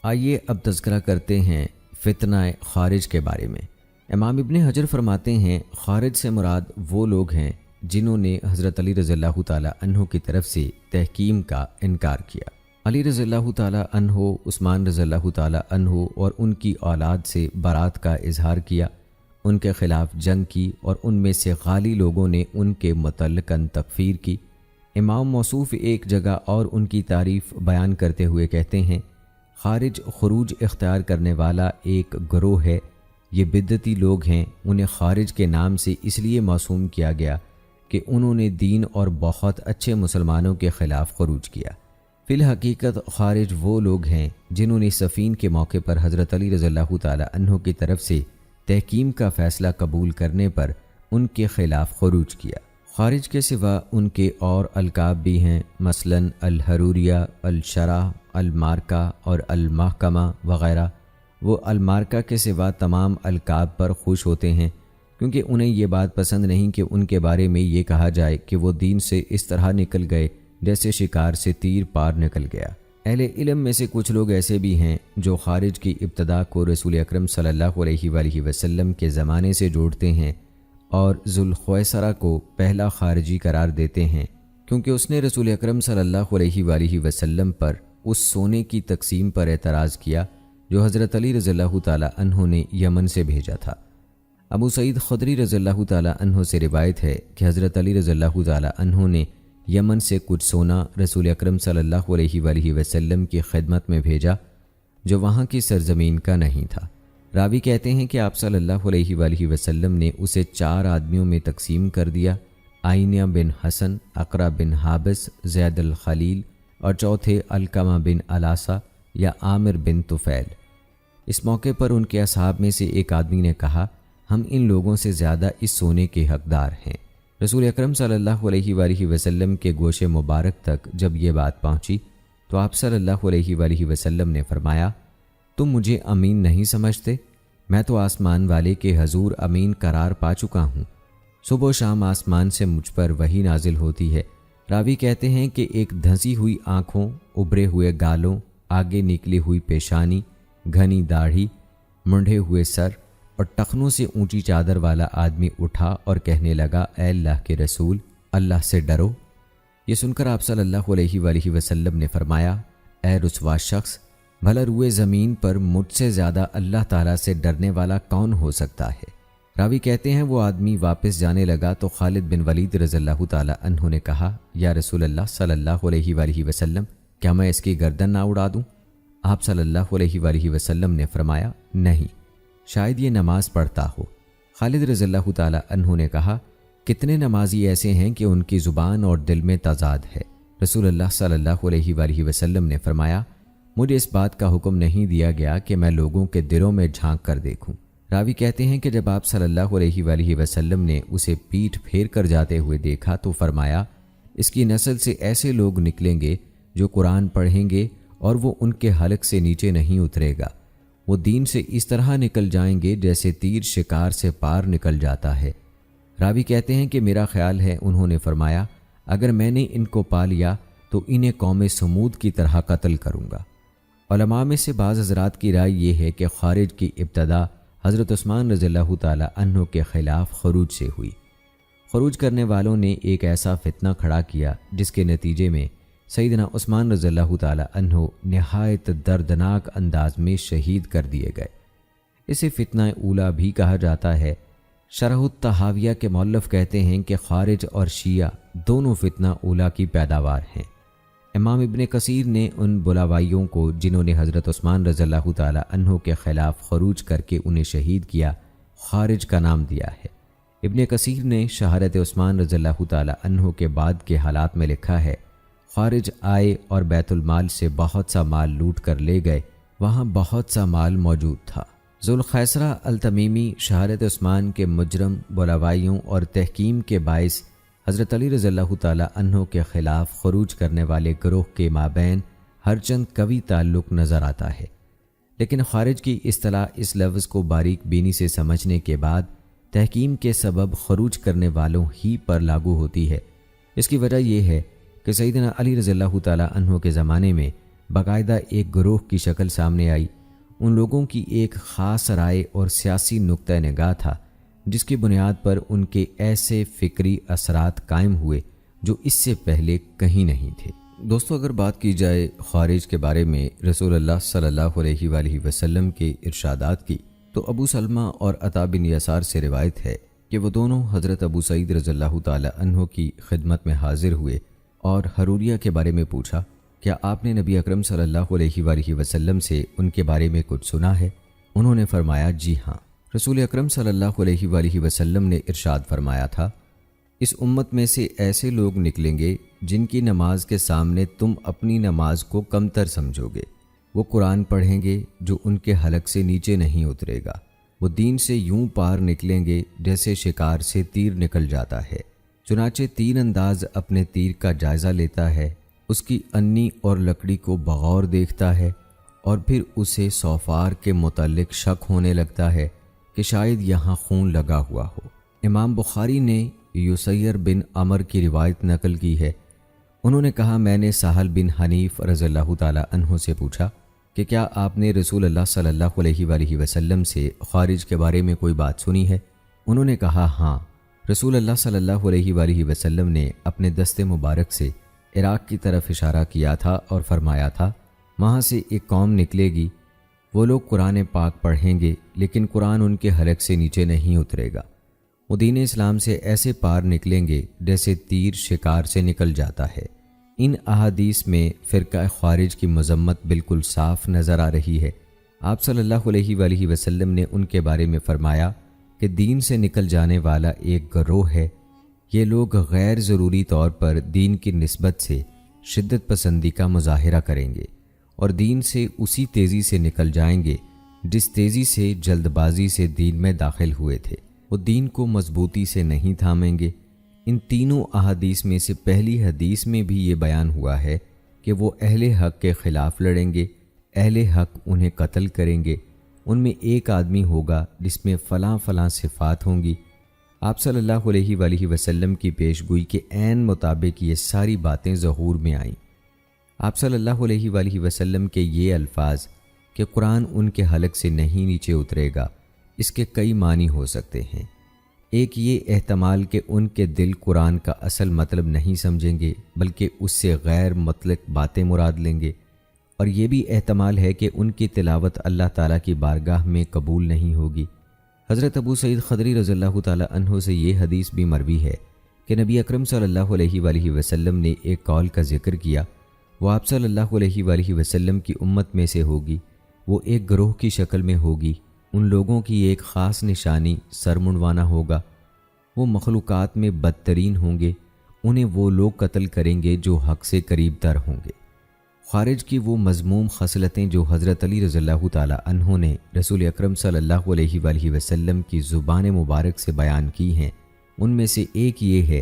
آئیے اب تذکرہ کرتے ہیں فتنہ خارج کے بارے میں۔ امام ابن حجر فرماتے ہیں، خارج سے مراد وہ لوگ ہیں جنہوں نے حضرت علی رضی اللہ تعالی عنہ کی طرف سے تحکیم کا انکار کیا۔ علی رضی اللہ تعالی عنہ، عثمان رضی اللہ تعالی عنہ اور ان کی اولاد سے برات کا اظہار کیا، ان کے خلاف جنگ کی اور ان میں سے غالی لوگوں نے ان کے متعلقاً تکفیر کی۔ امام موصوف ایک جگہ اور ان کی تعریف بیان کرتے ہوئے کہتے ہیں، خارج خروج اختیار کرنے والا ایک گروہ ہے، یہ بدعتی لوگ ہیں۔ انہیں خارج کے نام سے اس لیے موسوم کیا گیا کہ انہوں نے دین اور بہت اچھے مسلمانوں کے خلاف خروج کیا۔ فی الحقیقت خارج وہ لوگ ہیں جنہوں نے صفین کے موقع پر حضرت علی رضی اللہ تعالی عنہ کی طرف سے تحکیم کا فیصلہ قبول کرنے پر ان کے خلاف خروج کیا۔ خارج کے سوا ان کے اور القاب بھی ہیں، مثلاً الحروریہ، الشرح، المارکہ اور المحکمہ وغیرہ۔ وہ المارکہ کے سوا تمام القاب پر خوش ہوتے ہیں، کیونکہ انہیں یہ بات پسند نہیں کہ ان کے بارے میں یہ کہا جائے کہ وہ دین سے اس طرح نکل گئے جیسے شکار سے تیر پار نکل گیا۔ اہل علم میں سے کچھ لوگ ایسے بھی ہیں جو خارج کی ابتدا کو رسول اکرم صلی اللہ علیہ وآلہ وسلم کے زمانے سے جوڑتے ہیں اور ذوالخویسرہ کو پہلا خارجی قرار دیتے ہیں، کیونکہ اس نے رسول اکرم صلی اللہ علیہ وآلہ وسلم پر اس سونے کی تقسیم پر اعتراض کیا جو حضرت علی رضی اللہ تعالی عنہ نے یمن سے بھیجا تھا۔ ابو سعید خدری رضی اللہ تعالی عنہ سے روایت ہے کہ حضرت علی رضی اللہ تعالی عنہ نے یمن سے کچھ سونا رسول اکرم صلی اللہ علیہ وآلہ وسلم کی خدمت میں بھیجا جو وہاں کی سرزمین کا نہیں تھا۔ راوی کہتے ہیں کہ آپ صلی اللہ علیہ وآلہ وسلم نے اسے 4 آدمیوں میں تقسیم کر دیا، آئینہ بن حسن، اقرا بن حابس، زید الخلیل اور چوتھے علقمہ بن علاسہ یا عامر بن طفیل۔ اس موقع پر ان کے اصحاب میں سے ایک آدمی نے کہا، ہم ان لوگوں سے زیادہ اس سونے کے حقدار ہیں۔ رسول اکرم صلی اللہ علیہ وآلہ وسلم کے گوش مبارک تک جب یہ بات پہنچی تو آپ صلی اللہ علیہ وآلہ وسلم نے فرمایا، تم مجھے امین نہیں سمجھتے؟ میں تو آسمان والے کے حضور امین قرار پا چکا ہوں۔ صبح و شام آسمان سے مجھ پر وحی نازل ہوتی ہے۔ راوی کہتے ہیں کہ ایک دھنسی ہوئی آنکھوں، ابھرے ہوئے گالوں، آگے نکلی ہوئی پیشانی، گھنی داڑھی، منڈے ہوئے سر اور ٹخنوں سے اونچی چادر والا آدمی اٹھا اور کہنے لگا، اے اللہ کے رسول، اللہ سے ڈرو۔ یہ سن کر آپ صلی اللہ علیہ وآلہ وسلم نے فرمایا، اے رسوا شخص، بھلا روئے زمین پر مجھ سے زیادہ اللہ تعالیٰ سے ڈرنے والا کون ہو سکتا ہے؟ راوی کہتے ہیں وہ آدمی واپس جانے لگا تو خالد بن ولید رضی اللہ تعالیٰ عنہ نے کہا، یا رسول اللہ صلی اللہ علیہ وآلہ وسلم، کیا میں اس کی گردن نہ اڑا دوں؟ آپ صلی اللہ علیہ وآلہ وسلم نے فرمایا، نہیں، شاید یہ نماز پڑھتا ہو۔ خالد رضی اللہ تعالیٰ عنہ نے کہا، کتنے نمازی ایسے ہیں کہ ان کی زبان اور دل میں تضاد ہے؟ رسول اللہ صلی اللہ علیہ وآلہ وسلم نے فرمایا، مجھے اس بات کا حکم نہیں دیا گیا کہ میں لوگوں کے دلوں میں جھانک کر دیکھوں۔ راوی کہتے ہیں کہ جب آپ صلی اللہ علیہ وآلہ وسلم نے اسے پیٹھ پھیر کر جاتے ہوئے دیکھا تو فرمایا، اس کی نسل سے ایسے لوگ نکلیں گے جو قرآن پڑھیں گے اور وہ ان کے حلق سے نیچے نہیں اترے گا۔ وہ دین سے اس طرح نکل جائیں گے جیسے تیر شکار سے پار نکل جاتا ہے۔ راوی کہتے ہیں کہ میرا خیال ہے انہوں نے فرمایا، اگر میں نے ان کو پا لیا تو انہیں قوم سمود کی طرح قتل کروں گا۔ علماء میں سے بعض حضرات کی رائے یہ ہے کہ خارج کی ابتدا حضرت عثمان رضی اللہ تعالی عنہ کے خلاف خروج سے ہوئی۔ خروج کرنے والوں نے ایک ایسا فتنہ کھڑا کیا جس کے نتیجے میں سیدنا عثمان رضی اللہ تعالی عنہ نہایت دردناک انداز میں شہید کر دیے گئے۔ اسے فتنہ اولا بھی کہا جاتا ہے۔ شرح الطحاویہ کے مؤلف کہتے ہیں کہ خارج اور شیعہ دونوں فتنہ اولا کی پیداوار ہیں۔ امام ابن کثیر نے ان بلاوائیوں کو جنہوں نے حضرت عثمان رضی اللہ تعالی عنہ کے خلاف خروج کر کے انہیں شہید کیا، خارج کا نام دیا ہے۔ ابن کثیر نے شہادت عثمان رضی اللہ تعالی عنہ کے بعد کے حالات میں لکھا ہے، خارج آئے اور بیت المال سے بہت سا مال لوٹ کر لے گئے، وہاں بہت سا مال موجود تھا۔ ذوالخیسرہ التمیمی شہادت عثمان کے مجرم، بلاوائیوں اور تحکیم کے باعث حضرت علی رضی اللہ تعالی عنہ کے خلاف خروج کرنے والے گروہ کے مابین ہر چند قوی تعلق نظر آتا ہے، لیکن خارج کی اصطلاح اس لفظ کو باریک بینی سے سمجھنے کے بعد تحکیم کے سبب خروج کرنے والوں ہی پر لاگو ہوتی ہے۔ اس کی وجہ یہ ہے کہ سیدنا علی رضی اللہ تعالی عنہ کے زمانے میں باقاعدہ ایک گروہ کی شکل سامنے آئی۔ ان لوگوں کی ایک خاص رائے اور سیاسی نقطہ نگاہ تھا جس کی بنیاد پر ان کے ایسے فکری اثرات قائم ہوئے جو اس سے پہلے کہیں نہیں تھے۔ دوستو، اگر بات کی جائے خارج کے بارے میں رسول اللہ صلی اللہ علیہ وآلہ وسلم کے ارشادات کی، تو ابو سلمہ اور عطا بن یسار سے روایت ہے کہ وہ دونوں حضرت ابو سعید رضی اللہ تعالی عنہ کی خدمت میں حاضر ہوئے اور حروریہ کے بارے میں پوچھا، کیا آپ نے نبی اکرم صلی اللہ علیہ وآلہ وسلم سے ان کے بارے میں کچھ سنا ہے؟ انہوں نے فرمایا، جی ہاں۔ رسول اکرم صلی اللہ علیہ وآلہ وسلم نے ارشاد فرمایا تھا، اس امت میں سے ایسے لوگ نکلیں گے جن کی نماز کے سامنے تم اپنی نماز کو کمتر سمجھو گے۔ وہ قرآن پڑھیں گے جو ان کے حلق سے نیچے نہیں اترے گا۔ وہ دین سے یوں پار نکلیں گے جیسے شکار سے تیر نکل جاتا ہے۔ چنانچہ تین انداز اپنے تیر کا جائزہ لیتا ہے، اس کی انی اور لکڑی کو بغور دیکھتا ہے اور پھر اسے صوفار کے متعلق شک ہونے لگتا ہے کہ شاید یہاں خون لگا ہوا ہو۔ امام بخاری نے یسیر بن عمر کی روایت نقل کی ہے۔ انہوں نے کہا، میں نے سہل بن حنیف رضی اللہ تعالی عنہ سے پوچھا کہ کیا آپ نے رسول اللہ صلی اللہ علیہ وآلہ وسلم سے خوارج کے بارے میں کوئی بات سنی ہے؟ انہوں نے کہا، ہاں، رسول اللہ صلی اللہ علیہ وآلہ وسلم نے اپنے دست مبارک سے عراق کی طرف اشارہ کیا تھا اور فرمایا تھا، وہاں سے ایک قوم نکلے گی، وہ لوگ قرآن پاک پڑھیں گے لیکن قرآن ان کے حلق سے نیچے نہیں اترے گا۔ وہ دین اسلام سے ایسے پار نکلیں گے جیسے تیر شکار سے نکل جاتا ہے۔ ان احادیث میں فرقہ خوارج کی مذمت بالکل صاف نظر آ رہی ہے۔ آپ صلی اللہ علیہ وآلہ وسلم نے ان کے بارے میں فرمایا کہ دین سے نکل جانے والا ایک گروہ ہے۔ یہ لوگ غیر ضروری طور پر دین کی نسبت سے شدت پسندی کا مظاہرہ کریں گے اور دین سے اسی تیزی سے نکل جائیں گے جس تیزی سے جلد بازی سے دین میں داخل ہوئے تھے۔ وہ دین کو مضبوطی سے نہیں تھامیں گے۔ ان تینوں احادیث میں سے پہلی حدیث میں بھی یہ بیان ہوا ہے کہ وہ اہل حق کے خلاف لڑیں گے، اہل حق انہیں قتل کریں گے، ان میں ایک آدمی ہوگا جس میں فلاں فلاں صفات ہوں گی۔ آپ صلی اللہ علیہ وآلہ وسلم کی پیش گوئی کے عین مطابق یہ ساری باتیں ظہور میں آئیں۔ آپ صلی اللہ علیہ وآلہ وسلم کے یہ الفاظ کہ قرآن ان کے حلق سے نہیں نیچے اترے گا، اس کے کئی معنی ہو سکتے ہیں۔ ایک یہ احتمال کہ ان کے دل قرآن کا اصل مطلب نہیں سمجھیں گے بلکہ اس سے غیر مطلق باتیں مراد لیں گے، اور یہ بھی احتمال ہے کہ ان کی تلاوت اللہ تعالیٰ کی بارگاہ میں قبول نہیں ہوگی۔ حضرت ابو سعید خدری رضی اللہ تعالیٰ عنہ سے یہ حدیث بھی مروی ہے کہ نبی اکرم صلی اللہ علیہ وآلہ وسلم نے ایک قول کا ذکر کیا، وہ آپ صلی اللہ علیہ وآلہ وسلم کی امت میں سے ہوگی، وہ ایک گروہ کی شکل میں ہوگی، ان لوگوں کی ایک خاص نشانی سر منڈوانا ہوگا، وہ مخلوقات میں بدترین ہوں گے، انہیں وہ لوگ قتل کریں گے جو حق سے قریب تر ہوں گے۔ خوارج کی وہ مذموم خصلتیں جو حضرت علی رضی اللہ تعالی عنہ نے رسول اکرم صلی اللہ علیہ وآلہ وسلم کی زبان مبارک سے بیان کی ہیں، ان میں سے ایک یہ ہے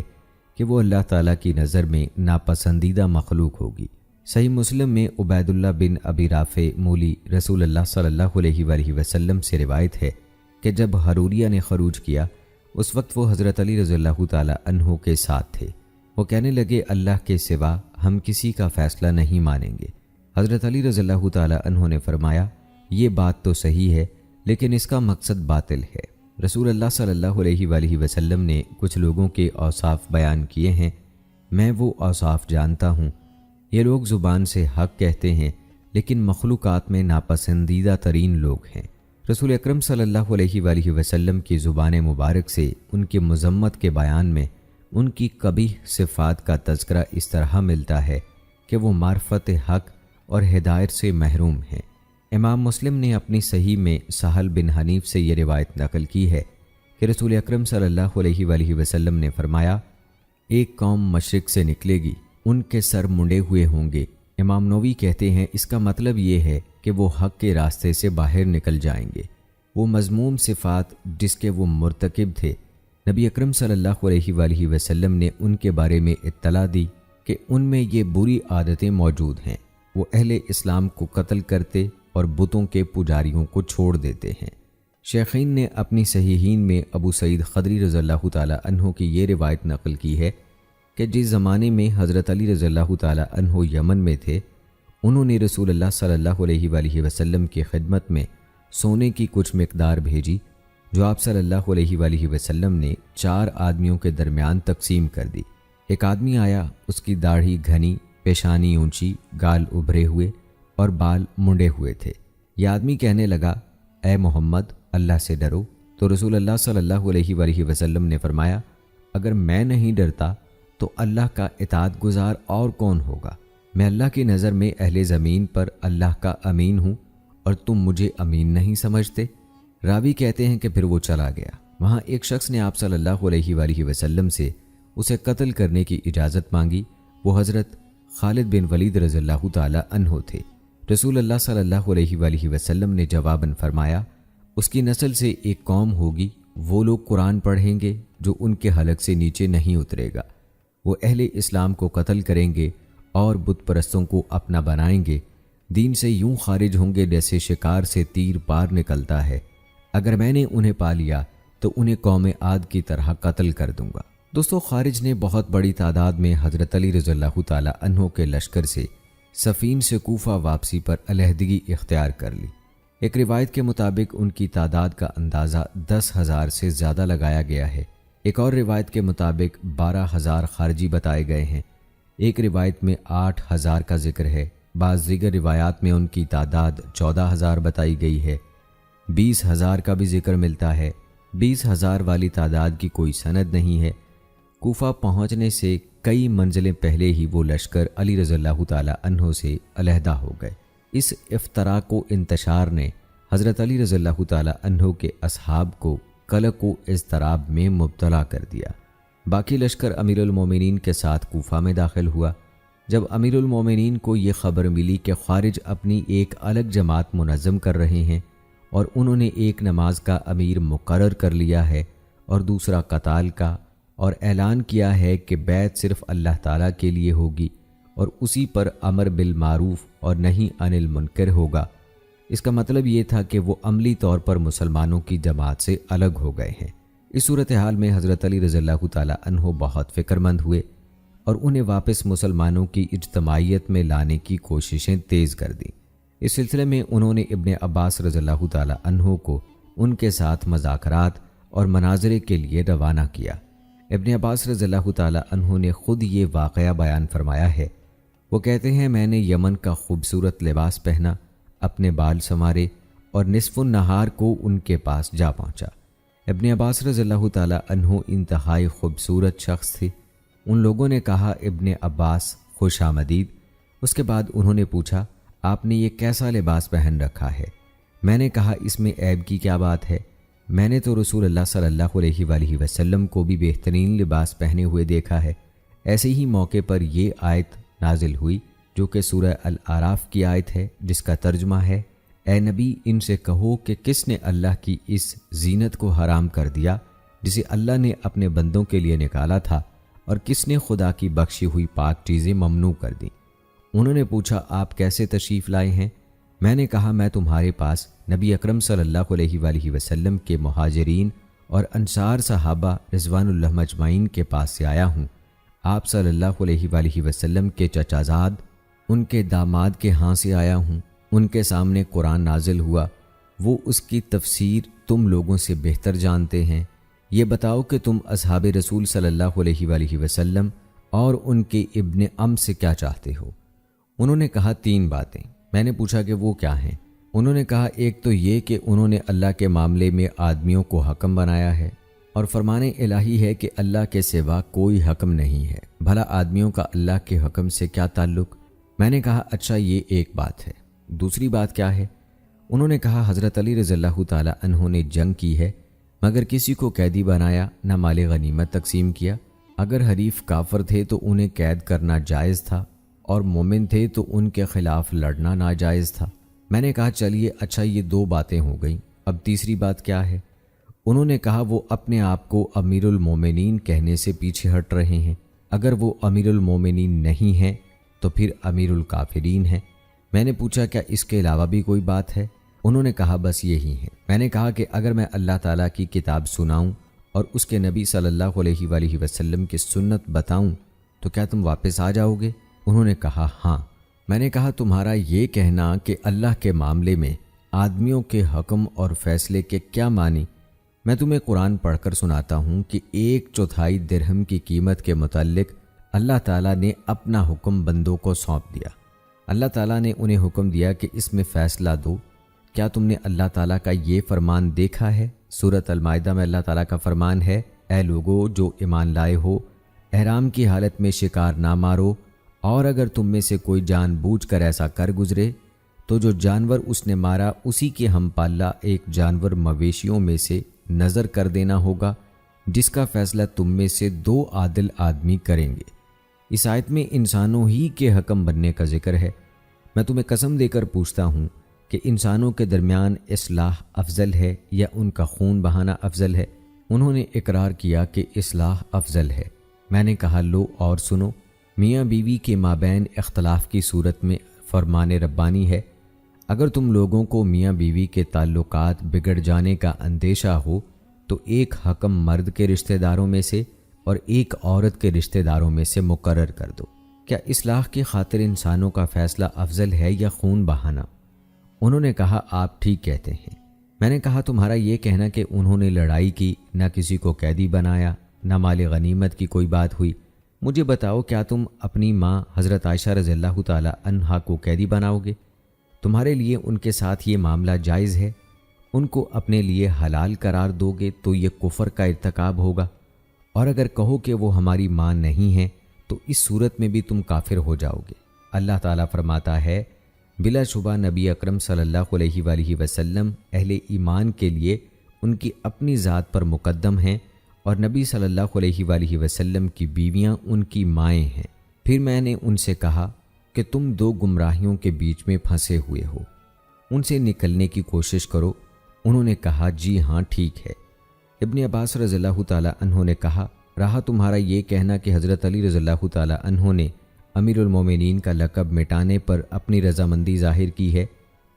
کہ وہ اللہ تعالیٰ کی نظر میں ناپسندیدہ مخلوق ہوگی۔ صحیح مسلم میں عبید اللہ بن ابی رافع مولی رسول اللہ صلی اللہ علیہ وآلہ وسلم سے روایت ہے کہ جب حروریہ نے خروج کیا اس وقت وہ حضرت علی رضی اللہ تعالی عنہ کے ساتھ تھے۔ وہ کہنے لگے، اللہ کے سوا ہم کسی کا فیصلہ نہیں مانیں گے۔ حضرت علی رضی اللہ تعالی عنہ نے فرمایا، یہ بات تو صحیح ہے لیکن اس کا مقصد باطل ہے۔ رسول اللہ صلی اللہ علیہ وآلہ وسلم نے کچھ لوگوں کے اوصاف بیان کیے ہیں، میں وہ اوصاف جانتا ہوں۔ یہ لوگ زبان سے حق کہتے ہیں لیکن مخلوقات میں ناپسندیدہ ترین لوگ ہیں۔ رسول اکرم صلی اللہ علیہ وآلہ وسلم کی زبان مبارک سے ان کی مذمت کے بیان میں ان کی قبیح صفات کا تذکرہ اس طرح ملتا ہے کہ وہ معرفت حق اور ہدایت سے محروم ہیں۔ امام مسلم نے اپنی صحیح میں سہل بن حنیف سے یہ روایت نقل کی ہے کہ رسول اکرم صلی اللہ علیہ وآلہ وسلم نے فرمایا، ایک قوم مشرق سے نکلے گی، ان کے سر منڈے ہوئے ہوں گے۔ امام نووی کہتے ہیں اس کا مطلب یہ ہے کہ وہ حق کے راستے سے باہر نکل جائیں گے۔ وہ مذموم صفات جس کے وہ مرتکب تھے، نبی اکرم صلی اللہ علیہ وآلہ وسلم نے ان کے بارے میں اطلاع دی کہ ان میں یہ بری عادتیں موجود ہیں۔ وہ اہل اسلام کو قتل کرتے اور بتوں کے پجاریوں کو چھوڑ دیتے ہیں۔ شیخین نے اپنی صحیحین میں ابو سعید خدری رضی اللہ تعالی عنہ کی یہ روایت نقل کی ہے کہ جس زمانے میں حضرت علی رضی اللہ تعالی عنہ یمن میں تھے، انہوں نے رسول اللہ صلی اللہ علیہ وآلہ وسلم کی خدمت میں سونے کی کچھ مقدار بھیجی جو آپ صلی اللہ علیہ وآلہ وسلم نے 4 آدمیوں کے درمیان تقسیم کر دی۔ ایک آدمی آیا، اس کی داڑھی گھنی، پیشانی اونچی، گال ابھرے ہوئے اور بال منڈے ہوئے تھے۔ یہ آدمی کہنے لگا، اے محمد، اللہ سے ڈرو۔ تو رسول اللہ صلی اللہ علیہ وآلہ وسلم نے فرمایا، اگر میں نہیں ڈرتا تو اللہ کا اطاعت گزار اور کون ہوگا؟ میں اللہ کی نظر میں اہل زمین پر اللہ کا امین ہوں اور تم مجھے امین نہیں سمجھتے۔ راوی کہتے ہیں کہ پھر وہ چلا گیا۔ وہاں ایک شخص نے آپ صلی اللہ علیہ وآلہ وسلم سے اسے قتل کرنے کی اجازت مانگی۔ وہ حضرت خالد بن ولید رضی اللہ تعالی عنہ تھے۔ رسول اللہ صلی اللہ علیہ وآلہ وسلم نے جواباً فرمایا، اس کی نسل سے ایک قوم ہوگی، وہ لوگ قرآن پڑھیں گے جو ان کے حلق سے نیچے نہیں اترے گا۔ وہ اہل اسلام کو قتل کریں گے اور بت پرستوں کو اپنا بنائیں گے، دین سے یوں خارج ہوں گے جیسے شکار سے تیر پار نکلتا ہے۔ اگر میں نے انہیں پا لیا تو انہیں قوم عاد کی طرح قتل کر دوں گا۔ دوستو، خارج نے بہت بڑی تعداد میں حضرت علی رضی اللہ تعالی عنہ کے لشکر سے صفین سے کوفہ واپسی پر علیحدگی اختیار کر لی۔ ایک روایت کے مطابق ان کی تعداد کا اندازہ 10,000 سے زیادہ لگایا گیا ہے۔ ایک اور روایت کے مطابق 12,000 خارجی بتائے گئے ہیں۔ ایک روایت میں 8,000 کا ذکر ہے۔ بعض دیگر روایات میں ان کی تعداد 14,000 بتائی گئی ہے۔ 20,000 کا بھی ذکر ملتا ہے۔ 20,000 والی تعداد کی کوئی سند نہیں ہے۔ کوفہ پہنچنے سے کئی منزلیں پہلے ہی وہ لشکر علی رضی اللہ تعالی عنہ سے علیحدہ ہو گئے۔ اس افتراق و انتشار نے حضرت علی رضی اللہ تعالی عنہ کے اصحاب کو قلق و اضطراب میں مبتلا کر دیا۔ باقی لشکر امیر المومنین کے ساتھ کوفہ میں داخل ہوا۔ جب امیر المومنین کو یہ خبر ملی کہ خارج اپنی ایک الگ جماعت منظم کر رہے ہیں اور انہوں نے ایک نماز کا امیر مقرر کر لیا ہے اور دوسرا قتال کا، اور اعلان کیا ہے کہ بیعت صرف اللہ تعالیٰ کے لیے ہوگی اور اسی پر امر بالمعروف اور نہی عن المنکر ہوگا، اس کا مطلب یہ تھا کہ وہ عملی طور پر مسلمانوں کی جماعت سے الگ ہو گئے ہیں۔ اس صورتحال میں حضرت علی رضی اللہ تعالی عنہ بہت فکر مند ہوئے اور انہیں واپس مسلمانوں کی اجتماعیت میں لانے کی کوششیں تیز کر دیں۔ اس سلسلے میں انہوں نے ابن عباس رضی اللہ تعالی عنہ کو ان کے ساتھ مذاکرات اور مناظرے کے لیے روانہ کیا۔ ابن عباس رضی اللہ تعالی عنہ نے خود یہ واقعہ بیان فرمایا ہے۔ وہ کہتے ہیں، میں نے یمن کا خوبصورت لباس پہنا، اپنے بال سنوارے اور نصف النہار کو ان کے پاس جا پہنچا۔ ابن عباس رضی اللہ تعالی عنہ انتہائی خوبصورت شخص تھے۔ ان لوگوں نے کہا، ابن عباس خوش آمدید۔ اس کے بعد انہوں نے پوچھا، آپ نے یہ کیسا لباس پہن رکھا ہے؟ میں نے کہا، اس میں عیب کی کیا بات ہے؟ میں نے تو رسول اللہ صلی اللہ علیہ وآلہ وسلم کو بھی بہترین لباس پہنے ہوئے دیکھا ہے۔ ایسے ہی موقع پر یہ آیت نازل ہوئی جو کہ سورہ الاعراف کی آیت ہے، جس کا ترجمہ ہے، اے نبی، ان سے کہو کہ کس نے اللہ کی اس زینت کو حرام کر دیا جسے اللہ نے اپنے بندوں کے لیے نکالا تھا، اور کس نے خدا کی بخشی ہوئی پاک چیزیں ممنوع کر دیں؟ انہوں نے پوچھا، آپ کیسے تشریف لائے ہیں؟ میں نے کہا، میں تمہارے پاس نبی اکرم صلی اللہ علیہ وآلہ وسلم کے مہاجرین اور انصار صحابہ رضوان اللہ مجمعین کے پاس سے آیا ہوں۔ آپ صلی اللہ علیہ وآلہ وسلم کے چچا زاد، ان کے داماد کے ہاں سے آیا ہوں۔ ان کے سامنے قرآن نازل ہوا، وہ اس کی تفسیر تم لوگوں سے بہتر جانتے ہیں۔ یہ بتاؤ کہ تم اصحاب رسول صلی اللہ علیہ وآلہ وسلم اور ان کے ابن ام سے کیا چاہتے ہو؟ انہوں نے کہا، 3 باتیں۔ میں نے پوچھا کہ وہ کیا ہیں؟ انہوں نے کہا، ایک تو یہ کہ انہوں نے اللہ کے معاملے میں آدمیوں کو حکم بنایا ہے، اور فرمان الہی ہے کہ اللہ کے سوا کوئی حکم نہیں ہے، بھلا آدمیوں کا اللہ کے حکم سے کیا تعلق؟ میں نے کہا، اچھا یہ ایک بات ہے، دوسری بات کیا ہے؟ انہوں نے کہا، حضرت علی رضی اللہ تعالی عنہ نے جنگ کی ہے مگر کسی کو قیدی بنایا، نہ مال غنیمت تقسیم کیا۔ اگر حریف کافر تھے تو انہیں قید کرنا جائز تھا، اور مومن تھے تو ان کے خلاف لڑنا ناجائز تھا۔ میں نے کہا، چلیے اچھا یہ 2 باتیں ہو گئیں، اب تیسری بات کیا ہے؟ انہوں نے کہا، وہ اپنے آپ کو امیر المومنین کہنے سے پیچھے ہٹ رہے ہیں۔ اگر وہ امیر المومنین نہیں ہیں تو پھر امیر الکافرین ہیں۔ میں نے پوچھا، کیا اس کے علاوہ بھی کوئی بات ہے؟ انہوں نے کہا، بس یہی ہے۔ میں نے کہا کہ اگر میں اللہ تعالیٰ کی کتاب سناؤں اور اس کے نبی صلی اللہ علیہ وآلہ وسلم کی سنت بتاؤں تو کیا تم واپس آ جاؤ گے؟ انہوں نے کہا، ہاں۔ میں نے کہا، تمہارا یہ کہنا کہ اللہ کے معاملے میں آدمیوں کے حکم اور فیصلے کے کیا معنی؟ میں تمہیں قرآن پڑھ کر سناتا ہوں کہ 1/4 درہم کی قیمت کے متعلق اللہ تعالیٰ نے اپنا حکم بندوں کو سونپ دیا۔ اللہ تعالیٰ نے انہیں حکم دیا کہ اس میں فیصلہ دو۔ کیا تم نے اللہ تعالیٰ کا یہ فرمان دیکھا ہے؟ سورۃ المائدہ میں اللہ تعالیٰ کا فرمان ہے، اے لوگو جو ایمان لائے ہو، احرام کی حالت میں شکار نہ مارو، اور اگر تم میں سے کوئی جان بوجھ کر ایسا کر گزرے تو جو جانور اس نے مارا اسی کے ہم پالہ ایک جانور مویشیوں میں سے نظر کر دینا ہوگا، جس کا فیصلہ تم میں سے 2 عادل آدمی کریں گے۔ اس آیت میں انسانوں ہی کے حکم بننے کا ذکر ہے۔ میں تمہیں قسم دے کر پوچھتا ہوں کہ انسانوں کے درمیان اصلاح افضل ہے یا ان کا خون بہانا افضل ہے؟ انہوں نے اقرار کیا کہ اصلاح افضل ہے۔ میں نے کہا، لو اور سنو، میاں بیوی کے مابین اختلاف کی صورت میں فرمان ربانی ہے، اگر تم لوگوں کو میاں بیوی کے تعلقات بگڑ جانے کا اندیشہ ہو تو ایک حکم مرد کے رشتہ داروں میں سے اور ایک عورت کے رشتہ داروں میں سے مقرر کر دو۔ کیا اصلاح کی خاطر انسانوں کا فیصلہ افضل ہے یا خون بہانا؟ انہوں نے کہا آپ ٹھیک کہتے ہیں۔ میں نے کہا تمہارا یہ کہنا کہ انہوں نے لڑائی کی، نہ کسی کو قیدی بنایا، نہ مال غنیمت کی کوئی بات ہوئی، مجھے بتاؤ کیا تم اپنی ماں حضرت عائشہ رضی اللہ تعالی عنہا کو قیدی بناؤ گے؟ تمہارے لیے ان کے ساتھ یہ معاملہ جائز ہے؟ ان کو اپنے لیے حلال قرار دو گے تو یہ کفر کا ارتکاب ہوگا، اور اگر کہو کہ وہ ہماری ماں نہیں ہیں تو اس صورت میں بھی تم کافر ہو جاؤ گے۔ اللہ تعالیٰ فرماتا ہے بلا شبہ نبی اکرم صلی اللہ علیہ وآلہ وسلم اہل ایمان کے لیے ان کی اپنی ذات پر مقدم ہیں، اور نبی صلی اللہ علیہ وآلہ وسلم کی بیویاں ان کی مائیں ہیں۔ پھر میں نے ان سے کہا کہ تم دو گمراہیوں کے بیچ میں پھنسے ہوئے ہو، ان سے نکلنے کی کوشش کرو۔ انہوں نے کہا جی ہاں ٹھیک ہے۔ ابن عباس رضی اللہ تعالی عنہ نے کہا رہا تمہارا یہ کہنا کہ حضرت علی رضی اللہ تعالی عنہ نے امیر المومنین کا لقب مٹانے پر اپنی رضامندی ظاہر کی ہے،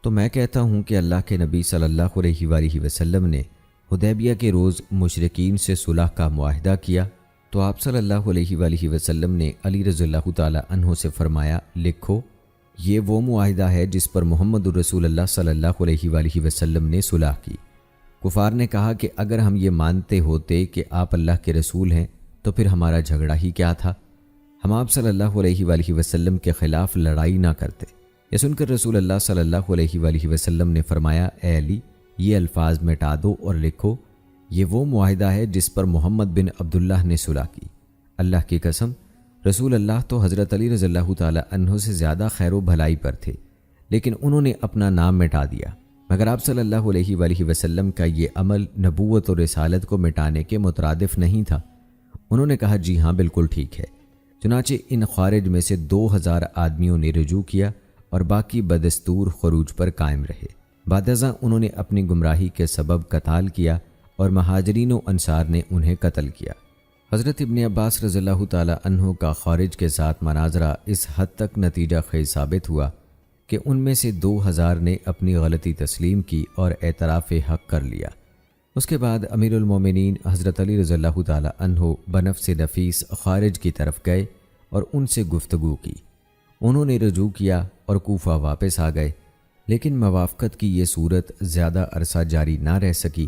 تو میں کہتا ہوں کہ اللہ کے نبی صلی اللہ علیہ وآلہ وسلم نے حدیبیہ کے روز مشرکین سے صلح کا معاہدہ کیا تو آپ صلی اللہ علیہ وآلہ وسلم نے علی رضی اللہ تعالی عنہ سے فرمایا لکھو، یہ وہ معاہدہ ہے جس پر محمد الرسول اللہ صلی اللہ علیہ وآلہ وسلم نے صلح کی۔ کفار نے کہا کہ اگر ہم یہ مانتے ہوتے کہ آپ اللہ کے رسول ہیں تو پھر ہمارا جھگڑا ہی کیا تھا، ہم آپ صلی اللہ علیہ وآلہ وسلم کے خلاف لڑائی نہ کرتے۔ یہ سن کر رسول اللہ صلی اللہ علیہ وآلہ وسلم نے فرمایا اے علی، یہ الفاظ مٹا دو اور لکھو، یہ وہ معاہدہ ہے جس پر محمد بن عبداللہ نے صلح کی۔ اللہ کی قسم، رسول اللہ تو حضرت علی رضی اللہ تعالی عنہ سے زیادہ خیر و بھلائی پر تھے، لیکن انہوں نے اپنا نام مٹا دیا، مگر آپ صلی اللہ علیہ وآلہ وسلم کا یہ عمل نبوت اور رسالت کو مٹانے کے مترادف نہیں تھا۔ انہوں نے کہا جی ہاں بالکل ٹھیک ہے۔ چنانچہ ان خوارج میں سے 2000 آدمیوں نے رجوع کیا اور باقی بدستور خروج پر قائم رہے۔ بعد ازاں انہوں نے اپنی گمراہی کے سبب قتال کیا اور مہاجرین و انصار نے انہیں قتل کیا۔ حضرت ابن عباس رضی اللہ تعالی عنہ کا خارج کے ساتھ مناظرہ اس حد تک نتیجہ خیز ثابت ہوا کہ ان میں سے 2000 نے اپنی غلطی تسلیم کی اور اعتراف حق کر لیا۔ اس کے بعد امیر المومنین حضرت علی رضی اللہ تعالی عنہ بنفس نفیس خارج کی طرف گئے اور ان سے گفتگو کی۔ انہوں نے رجوع کیا اور کوفہ واپس آ گئے، لیکن موافقت کی یہ صورت زیادہ عرصہ جاری نہ رہ سکی،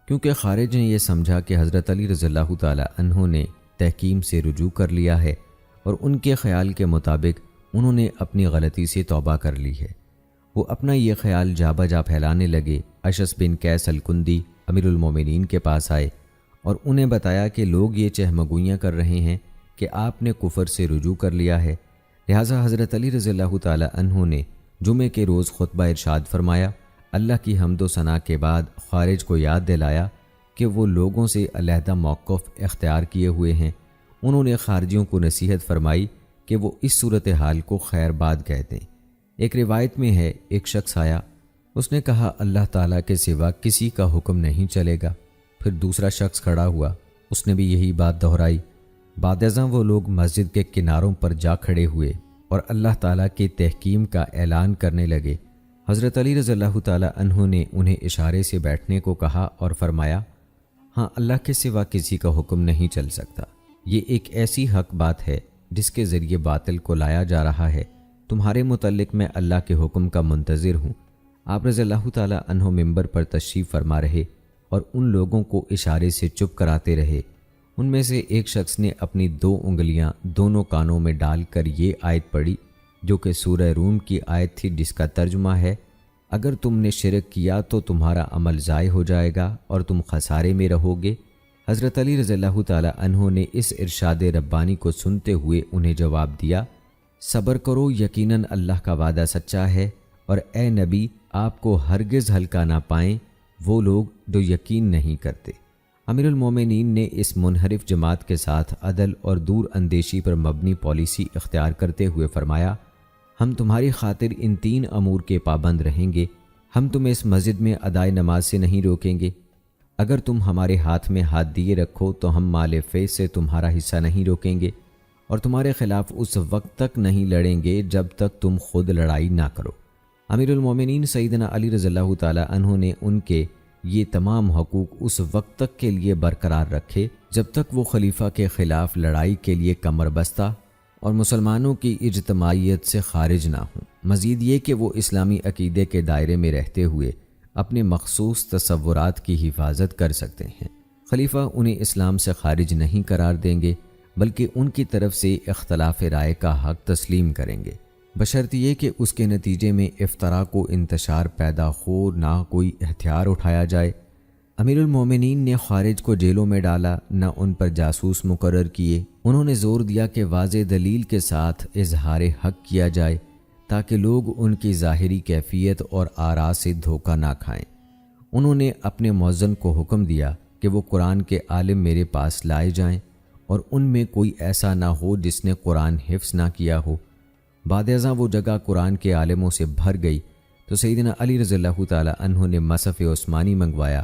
کیونکہ خارج نے یہ سمجھا کہ حضرت علی رضی اللہ تعالی عنہ نے تحکیم سے رجوع کر لیا ہے، اور ان کے خیال کے مطابق انہوں نے اپنی غلطی سے توبہ کر لی ہے۔ وہ اپنا یہ خیال جا بجا پھیلانے لگے۔ اشعث بن قیس الکندی امیر المومنین کے پاس آئے اور انہیں بتایا کہ لوگ یہ چہمگوئیاں کر رہے ہیں کہ آپ نے کفر سے رجوع کر لیا ہے، لہٰذا حضرت علی رضی اللہ تعالی عنہ نے جمعے کے روز خطبہ ارشاد فرمایا، اللہ کی حمد و ثنا کے بعد خارج کو یاد دلایا کہ وہ لوگوں سے علیحدہ موقف اختیار کیے ہوئے ہیں۔ انہوں نے خارجیوں کو نصیحت فرمائی کہ وہ اس صورتحال کو خیر باد کہہ دیں۔ ایک روایت میں ہے ایک شخص آیا، اس نے کہا اللہ تعالیٰ کے سوا کسی کا حکم نہیں چلے گا۔ پھر دوسرا شخص کھڑا ہوا، اس نے بھی یہی بات دہرائی۔ بعد ازاں وہ لوگ مسجد کے کناروں پر جا کھڑے ہوئے اور اللہ تعالیٰ کے تحکیم کا اعلان کرنے لگے۔ حضرت علی رضی اللہ تعالی عنہ نے انہیں اشارے سے بیٹھنے کو کہا اور فرمایا ہاں اللہ کے سوا کسی کا حکم نہیں چل سکتا، یہ ایک ایسی حق بات ہے جس کے ذریعے باطل کو لایا جا رہا ہے، تمہارے متعلق میں اللہ کے حکم کا منتظر ہوں۔ آپ رضی اللہ تعالی عنہ ممبر پر تشریف فرما رہے اور ان لوگوں کو اشارے سے چپ کراتے رہے۔ ان میں سے ایک شخص نے اپنی 2 انگلیاں دونوں کانوں میں ڈال کر یہ آیت پڑھی جو کہ سورہ روم کی آیت تھی، جس کا ترجمہ ہے اگر تم نے شرک کیا تو تمہارا عمل ضائع ہو جائے گا اور تم خسارے میں رہو گے۔ حضرت علی رضی اللہ تعالی عنہ نے اس ارشاد ربانی کو سنتے ہوئے انہیں جواب دیا، صبر کرو، یقیناً اللہ کا وعدہ سچا ہے، اور اے نبی آپ کو ہرگز ہلکا نہ پائیں وہ لوگ جو یقین نہیں کرتے۔ امیر المومنین نے اس منحرف جماعت کے ساتھ عدل اور دور اندیشی پر مبنی پالیسی اختیار کرتے ہوئے فرمایا، ہم تمہاری خاطر ان 3 امور کے پابند رہیں گے۔ ہم تمہیں اس مسجد میں ادائے نماز سے نہیں روکیں گے، اگر تم ہمارے ہاتھ میں ہاتھ دیے رکھو تو ہم مال فیض سے تمہارا حصہ نہیں روکیں گے، اور تمہارے خلاف اس وقت تک نہیں لڑیں گے جب تک تم خود لڑائی نہ کرو۔ امیر المومنین سیدنا علی رضی اللہ تعالی عنہ نے ان کے یہ تمام حقوق اس وقت تک کے لیے برقرار رکھے جب تک وہ خلیفہ کے خلاف لڑائی کے لیے کمر بستہ اور مسلمانوں کی اجتماعیت سے خارج نہ ہوں۔ مزید یہ کہ وہ اسلامی عقیدے کے دائرے میں رہتے ہوئے اپنے مخصوص تصورات کی حفاظت کر سکتے ہیں۔ خلیفہ انہیں اسلام سے خارج نہیں قرار دیں گے بلکہ ان کی طرف سے اختلاف رائے کا حق تسلیم کریں گے، بشرط یہ کہ اس کے نتیجے میں افتراق و انتشار پیدا ہو، نہ کوئی ہتھیار اٹھایا جائے۔ امیر المومنین نے خارج کو جیلوں میں ڈالا، نہ ان پر جاسوس مقرر کیے۔ انہوں نے زور دیا کہ واضح دلیل کے ساتھ اظہار حق کیا جائے تاکہ لوگ ان کی ظاہری کیفیت اور آراء سے دھوکہ نہ کھائیں۔ انہوں نے اپنے مؤذن کو حکم دیا کہ وہ قرآن کے عالم میرے پاس لائے جائیں اور ان میں کوئی ایسا نہ ہو جس نے قرآن حفظ نہ کیا ہو۔ بعد ازاں وہ جگہ قرآن کے عالموں سے بھر گئی تو سیدنا علی رضی اللہ تعالی عنہ نے مصحف عثمانی منگوایا،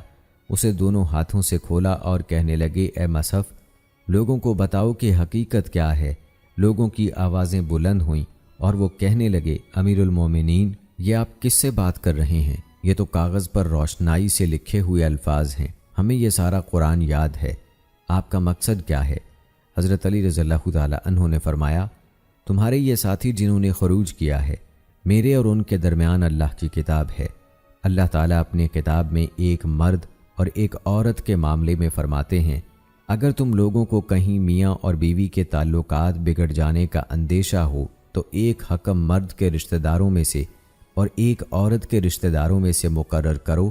اسے دونوں ہاتھوں سے کھولا اور کہنے لگے، اے مصحف، لوگوں کو بتاؤ کہ حقیقت کیا ہے۔ لوگوں کی آوازیں بلند ہوئیں اور وہ کہنے لگے، امیر المومنین، یہ آپ کس سے بات کر رہے ہیں؟ یہ تو کاغذ پر روشنائی سے لکھے ہوئے الفاظ ہیں، ہمیں یہ سارا قرآن یاد ہے، آپ کا مقصد کیا ہے؟ حضرت علی رضی اللہ تعالی عنہ نے فرمایا، تمہارے یہ ساتھی جنہوں نے خروج کیا ہے، میرے اور ان کے درمیان اللہ کی کتاب ہے۔ اللہ تعالیٰ اپنے کتاب میں ایک مرد اور ایک عورت کے معاملے میں فرماتے ہیں، اگر تم لوگوں کو کہیں میاں اور بیوی کے تعلقات بگڑ جانے کا اندیشہ ہو تو ایک حکم مرد کے رشتہ داروں میں سے اور ایک عورت کے رشتہ داروں میں سے مقرر کرو،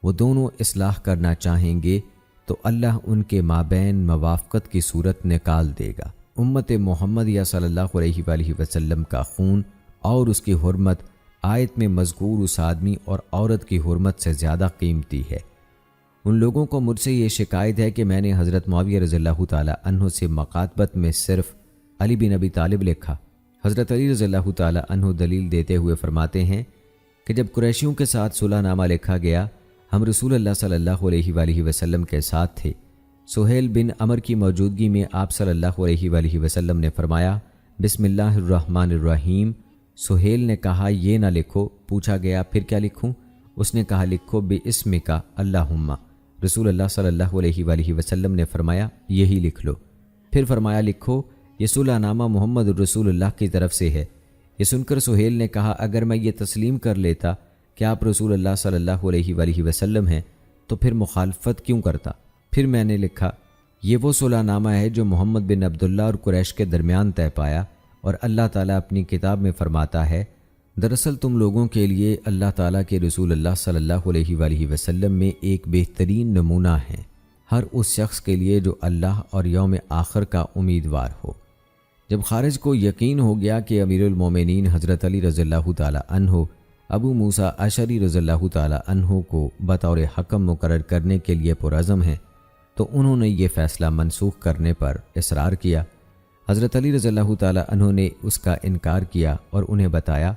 وہ دونوں اصلاح کرنا چاہیں گے تو اللہ ان کے مابین موافقت کی صورت نکال دے گا۔ امت محمد یا صلی اللہ علیہ وآلہ وسلم کا خون اور اس کی حرمت آیت میں مذکور اس آدمی اور عورت کی حرمت سے زیادہ قیمتی ہے۔ ان لوگوں کو مجھ سے یہ شکایت ہے کہ میں نے حضرت معاویہ رضی اللہ تعالی عنہ سے مکاتبت میں صرف علی بن ابی طالب لکھا۔ حضرت علی رضی اللہ تعالی عنہ دلیل دیتے ہوئے فرماتے ہیں کہ جب قریشیوں کے ساتھ صلح نامہ لکھا گیا، ہم رسول اللہ صلی اللہ علیہ وآلہ وسلم کے ساتھ تھے۔ سہیل بن عمر کی موجودگی میں آپ صلی اللہ علیہ وآلہ وسلم نے فرمایا، بسم اللہ الرحمن الرحیم۔ سہیل نے کہا، یہ نہ لکھو۔ پوچھا گیا، پھر کیا لکھوں؟ اس نے کہا، لکھو بِاسْمِکَ اللہم۔ رسول اللہ صلی اللہ علیہ وآلہ وسلم نے فرمایا، یہی لکھ لو۔ پھر فرمایا، لکھو، یہ صلح نامہ محمد الرسول اللہ کی طرف سے ہے۔ یہ سن کر سہیل نے کہا، اگر میں یہ تسلیم کر لیتا کہ آپ رسول اللہ صلی اللہ علیہ وآلہ وسلم ہیں تو پھر مخالفت کیوں کرتا؟ پھر میں نے لکھا، یہ وہ صلح نامہ ہے جو محمد بن عبداللہ اور قریش کے درمیان طے پایا، اور اللہ تعالیٰ اپنی کتاب میں فرماتا ہے، دراصل تم لوگوں کے لیے اللہ تعالیٰ کے رسول اللہ صلی اللہ علیہ وآلہ وسلم میں ایک بہترین نمونہ ہے، ہر اس شخص کے لیے جو اللہ اور یوم آخر کا امیدوار ہو۔ جب خارج کو یقین ہو گیا کہ امیر المومنین حضرت علی رضی اللہ تعالی عنہ ابو موسیٰ اشعری رضی اللہ تعالی عنہ کو بطور حکم مقرر کرنے کے لیے پرعزم ہیں، تو انہوں نے یہ فیصلہ منسوخ کرنے پر اصرار کیا۔ حضرت علی رضی اللہ تعالی عنہ نے اس کا انکار کیا اور انہیں بتایا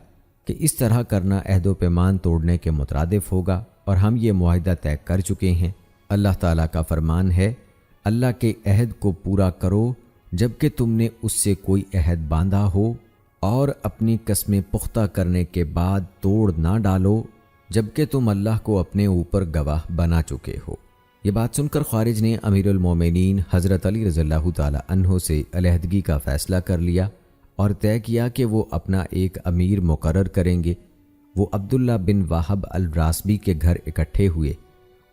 کہ اس طرح کرنا عہد و پیمان توڑنے کے مترادف ہوگا، اور ہم یہ معاہدہ طے کر چکے ہیں۔ اللہ تعالیٰ کا فرمان ہے، اللہ کے عہد کو پورا کرو جب کہ تم نے اس سے کوئی عہد باندھا ہو، اور اپنی قسمیں پختہ کرنے کے بعد توڑ نہ ڈالو جب کہ تم اللہ کو اپنے اوپر گواہ بنا چکے ہو۔ یہ بات سن کر خارج نے امیر المومنین حضرت علی رضی اللہ تعالی عنہ سے علیحدگی کا فیصلہ کر لیا اور طے کیا کہ وہ اپنا ایک امیر مقرر کریں گے۔ وہ عبداللہ بن وہب الراسبی کے گھر اکٹھے ہوئے۔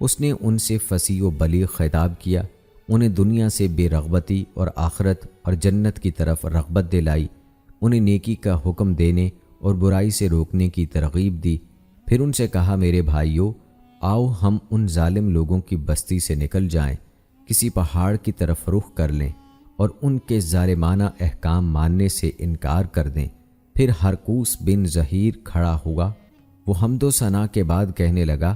اس نے ان سے فصیح و بلیغ خطاب کیا، انہیں دنیا سے بے رغبتی اور آخرت اور جنت کی طرف رغبت دلائی، انہیں نیکی کا حکم دینے اور برائی سے روکنے کی ترغیب دی۔ پھر ان سے کہا، میرے بھائیو، آؤ ہم ان ظالم لوگوں کی بستی سے نکل جائیں، کسی پہاڑ کی طرف رخ کر لیں اور ان کے ظالمانہ احکام ماننے سے انکار کر دیں۔ پھر ہرقوس بن ظہیر کھڑا ہوا، وہ حمد و ثنا کے بعد کہنے لگا،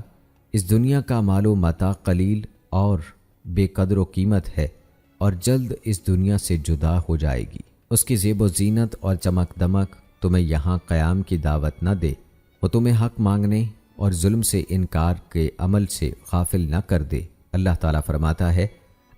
اس دنیا کا مال و متاع قلیل اور بے قدر و قیمت ہے، اور جلد اس دنیا سے جدا ہو جائے گی۔ اس کی زیب و زینت اور چمک دمک تمہیں یہاں قیام کی دعوت نہ دے، وہ تمہیں حق مانگنے اور ظلم سے انکار کے عمل سے غافل نہ کر دے۔ اللہ تعالیٰ فرماتا ہے،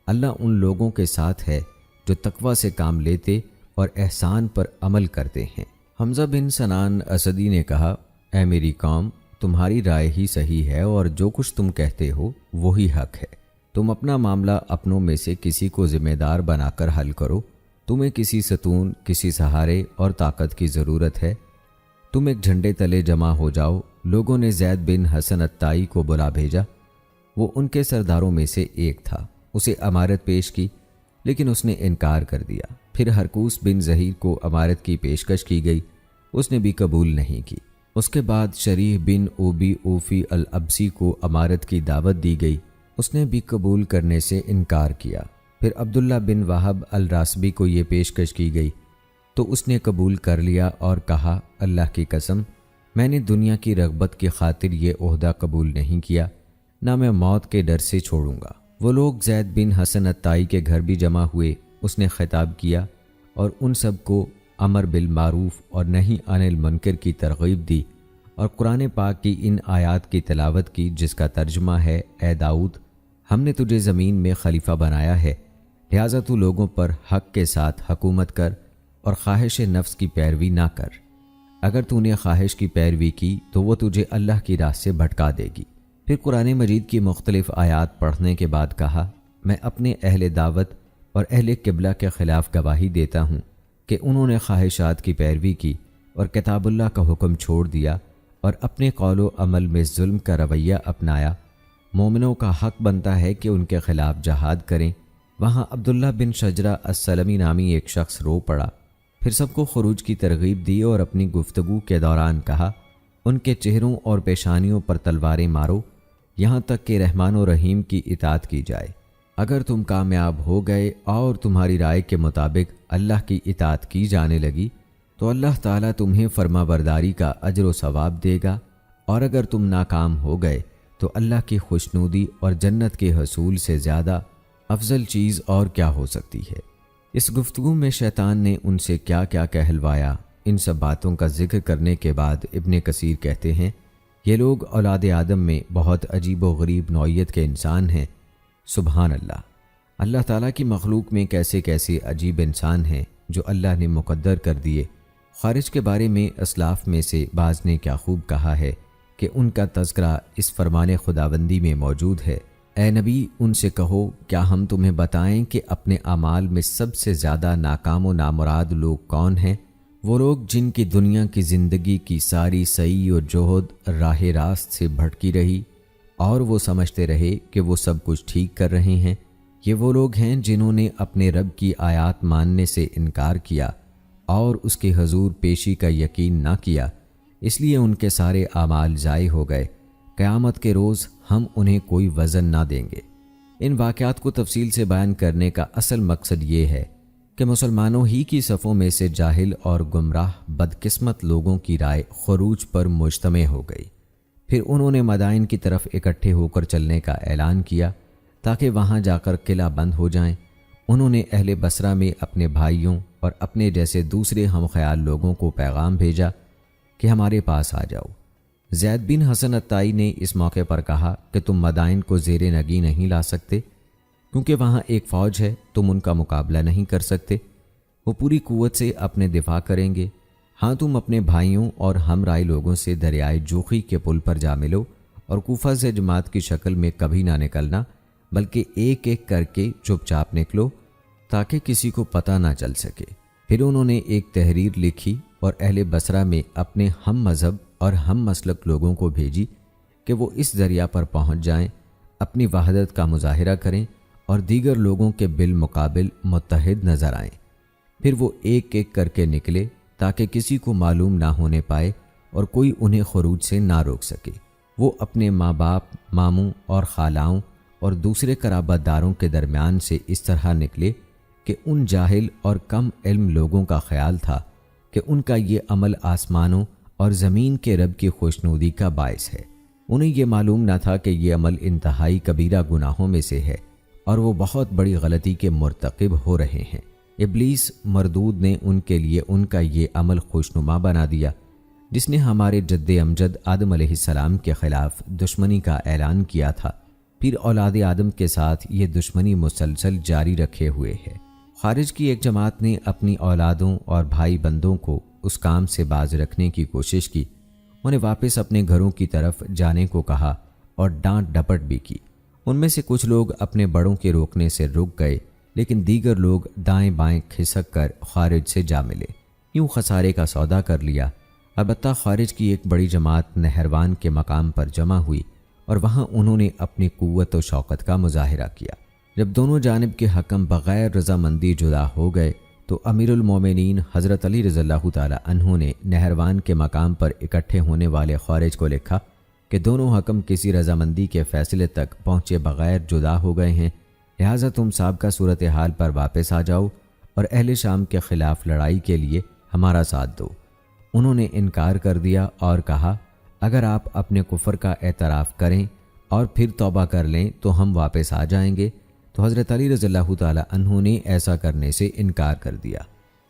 اللہ ان لوگوں کے ساتھ ہے جو تقوی سے کام لیتے اور احسان پر عمل کرتے ہیں۔ حمزہ بن سنان اسدی نے کہا، اے میری قوم، تمہاری رائے ہی صحیح ہے اور جو کچھ تم کہتے ہو وہی حق ہے۔ تم اپنا معاملہ اپنوں میں سے کسی کو ذمہ دار بنا کر حل کرو۔ تمہیں کسی ستون، کسی سہارے اور طاقت کی ضرورت ہے۔ تم ایک جھنڈے تلے جمع ہو جاؤ۔ لوگوں نے زید بن حسن الطائی کو بلا بھیجا۔ وہ ان کے سرداروں میں سے ایک تھا۔ اسے امارت پیش کی لیکن اس نے انکار کر دیا۔ پھر ہرکوس بن ظہیر کو امارت کی پیشکش کی گئی، اس نے بھی قبول نہیں کی۔ اس کے بعد شریح بن اوبی اوفی الابسی کو امارت کی دعوت دی گئی، اس نے بھی قبول کرنے سے انکار کیا۔ پھر عبداللہ بن وہب الراسبی کو یہ پیشکش کی گئی تو اس نے قبول کر لیا اور کہا، اللہ کی قسم، میں نے دنیا کی رغبت کی خاطر یہ عہدہ قبول نہیں کیا، نہ میں موت کے ڈر سے چھوڑوں گا۔ وہ لوگ زید بن حسن الطائی کے گھر بھی جمع ہوئے۔ اس نے خطاب کیا اور ان سب کو امر بالمعروف اور نہی عن المنکر کی ترغیب دی اور قرآن پاک کی ان آیات کی تلاوت کی جس کا ترجمہ ہے، اے داؤد، ہم نے تجھے زمین میں خلیفہ بنایا ہے، لہٰذا تو لوگوں پر حق کے ساتھ حکومت کر اور خواہش نفس کی پیروی نہ کر۔ اگر تو نے خواہش کی پیروی کی تو وہ تجھے اللہ کی راہ سے بھٹکا دے گی۔ پھر قرآن مجید کی مختلف آیات پڑھنے کے بعد کہا، میں اپنے اہل دعوت اور اہل قبلہ کے خلاف گواہی دیتا ہوں کہ انہوں نے خواہشات کی پیروی کی اور کتاب اللہ کا حکم چھوڑ دیا اور اپنے قول و عمل میں ظلم کا رویہ اپنایا۔ مومنوں کا حق بنتا ہے کہ ان کے خلاف جہاد کریں۔ وہاں عبداللہ بن شجرہ السلمی نامی ایک شخص رو پڑا، پھر سب کو خروج کی ترغیب دی اور اپنی گفتگو کے دوران کہا، ان کے چہروں اور پیشانیوں پر تلواریں مارو یہاں تک کہ رحمان و رحیم کی اطاعت کی جائے۔ اگر تم کامیاب ہو گئے اور تمہاری رائے کے مطابق اللہ کی اطاعت کی جانے لگی تو اللہ تعالیٰ تمہیں فرما برداری کا اجر و ثواب دے گا، اور اگر تم ناکام ہو گئے تو اللہ کی خوشنودی اور جنت کے حصول سے زیادہ افضل چیز اور کیا ہو سکتی ہے۔ اس گفتگو میں شیطان نے ان سے کیا کیا کہلوایا۔ ان سب باتوں کا ذکر کرنے کے بعد ابن کثیر کہتے ہیں، یہ لوگ اولاد آدم میں بہت عجیب و غریب نوعیت کے انسان ہیں۔ سبحان اللہ، اللہ تعالیٰ کی مخلوق میں کیسے کیسے عجیب انسان ہیں جو اللہ نے مقدر کر دیے۔ خارج کے بارے میں اسلاف میں سے بعض نے کیا خوب کہا ہے کہ ان کا تذکرہ اس فرمان خداوندی میں موجود ہے، اے نبی ان سے کہو کیا ہم تمہیں بتائیں کہ اپنے اعمال میں سب سے زیادہ ناکام و نامراد لوگ کون ہیں؟ وہ لوگ جن کی دنیا کی زندگی کی ساری سعی و جہد راہ راست سے بھٹکی رہی اور وہ سمجھتے رہے کہ وہ سب کچھ ٹھیک کر رہے ہیں۔ یہ وہ لوگ ہیں جنہوں نے اپنے رب کی آیات ماننے سے انکار کیا اور اس کے حضور پیشی کا یقین نہ کیا، اس لیے ان کے سارے اعمال ضائع ہو گئے۔ قیامت کے روز ہم انہیں کوئی وزن نہ دیں گے۔ ان واقعات کو تفصیل سے بیان کرنے کا اصل مقصد یہ ہے کہ مسلمانوں ہی کی صفوں میں سے جاہل اور گمراہ بدقسمت لوگوں کی رائے خروج پر مجتمع ہو گئی۔ پھر انہوں نے مدائن کی طرف اکٹھے ہو کر چلنے کا اعلان کیا تاکہ وہاں جا کر قلعہ بند ہو جائیں۔ انہوں نے اہل بصرہ میں اپنے بھائیوں اور اپنے جیسے دوسرے ہم خیال لوگوں کو پیغام بھیجا کہ ہمارے پاس آ جاؤ۔ زید بن حسن الطائی نے اس موقع پر کہا کہ تم مدائن کو زیر نگی نہیں لا سکتے کیونکہ وہاں ایک فوج ہے، تم ان کا مقابلہ نہیں کر سکتے، وہ پوری قوت سے اپنے دفاع کریں گے۔ ہاں تم اپنے بھائیوں اور ہم رائے لوگوں سے دریائے جوخی کے پل پر جا ملو اور کوفہ سے جماعت کی شکل میں کبھی نہ نکلنا بلکہ ایک ایک کر کے چپ چاپ نکلو تاکہ کسی کو پتہ نہ چل سکے۔ پھر انہوں نے ایک تحریر لکھی اور اہل بصرہ میں اپنے ہم مذہب اور ہم مسلک لوگوں کو بھیجی کہ وہ اس دریا پر پہنچ جائیں، اپنی وحدت کا مظاہرہ کریں اور دیگر لوگوں کے بالمقابل متحد نظر آئیں۔ پھر وہ ایک ایک کر کے نکلے تاکہ کسی کو معلوم نہ ہونے پائے اور کوئی انہیں خروج سے نہ روک سکے۔ وہ اپنے ماں باپ، ماموں اور خالاؤں اور دوسرے قرابت داروں کے درمیان سے اس طرح نکلے کہ ان جاہل اور کم علم لوگوں کا خیال تھا کہ ان کا یہ عمل آسمانوں اور زمین کے رب کی خوشنودی کا باعث ہے۔ انہیں یہ معلوم نہ تھا کہ یہ عمل انتہائی کبیرہ گناہوں میں سے ہے اور وہ بہت بڑی غلطی کے مرتکب ہو رہے ہیں۔ ابلیس مردود نے ان کے لیے ان کا یہ عمل خوشنما بنا دیا، جس نے ہمارے جد امجد آدم علیہ السلام کے خلاف دشمنی کا اعلان کیا تھا، پھر اولاد آدم کے ساتھ یہ دشمنی مسلسل جاری رکھے ہوئے ہے۔ خارج کی ایک جماعت نے اپنی اولادوں اور بھائی بندوں کو اس کام سے باز رکھنے کی کوشش کی، انہیں واپس اپنے گھروں کی طرف جانے کو کہا اور ڈانٹ ڈپٹ بھی کی۔ ان میں سے کچھ لوگ اپنے بڑوں کے روکنے سے رک گئے، لیکن دیگر لوگ دائیں بائیں کھسک کر خارج سے جا ملے، یوں خسارے کا سودا کر لیا۔ البتہ خارج کی ایک بڑی جماعت نہروان کے مقام پر جمع ہوئی اور وہاں انہوں نے اپنی قوت و شوکت کا مظاہرہ کیا۔ جب دونوں جانب کے حکم بغیر رضامندی جدا ہو گئے تو امیر المومنین حضرت علی رضی اللہ تعالی عنہ نے نہروان کے مقام پر اکٹھے ہونے والے خارج کو لکھا کہ دونوں حکم کسی رضامندی کے فیصلے تک پہنچے بغیر جدا ہو گئے ہیں، لہٰذا تم سابقہ صورتحال پر واپس آ جاؤ اور اہل شام کے خلاف لڑائی کے لیے ہمارا ساتھ دو۔ انہوں نے انکار کر دیا اور کہا اگر آپ اپنے کفر کا اعتراف کریں اور پھر توبہ کر لیں تو ہم واپس آ جائیں گے، تو حضرت علی رضی اللہ تعالی عنہ نے ایسا کرنے سے انکار کر دیا۔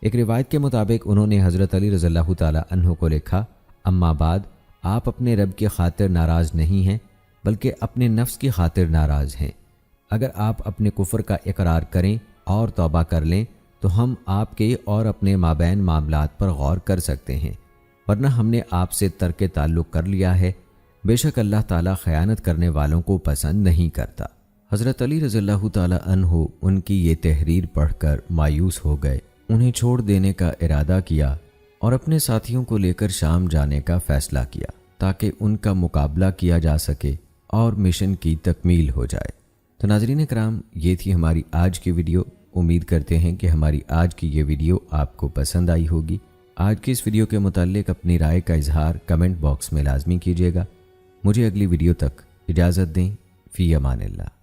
ایک روایت کے مطابق انہوں نے حضرت علی رضی اللہ تعالی عنہ کو لکھا اما بعد، آپ اپنے رب کی خاطر ناراض نہیں ہیں بلکہ اپنے نفس کی خاطر ناراض ہیں۔ اگر آپ اپنے کفر کا اقرار کریں اور توبہ کر لیں تو ہم آپ کے اور اپنے مابین معاملات پر غور کر سکتے ہیں، ورنہ ہم نے آپ سے ترک تعلق کر لیا ہے۔ بے شک اللہ تعالیٰ خیانت کرنے والوں کو پسند نہیں کرتا۔ حضرت علی رضی اللہ تعالی عنہ ان کی یہ تحریر پڑھ کر مایوس ہو گئے، انہیں چھوڑ دینے کا ارادہ کیا اور اپنے ساتھیوں کو لے کر شام جانے کا فیصلہ کیا تاکہ ان کا مقابلہ کیا جا سکے اور مشن کی تکمیل ہو جائے۔ تو ناظرین کرام، یہ تھی ہماری آج کی ویڈیو۔ امید کرتے ہیں کہ ہماری آج کی یہ ویڈیو آپ کو پسند آئی ہوگی۔ آج کی اس ویڈیو کے متعلق اپنی رائے کا اظہار کمنٹ باکس میں لازمی کیجیے گا۔ مجھے اگلی ویڈیو تک اجازت دیں۔ فی امان اللہ۔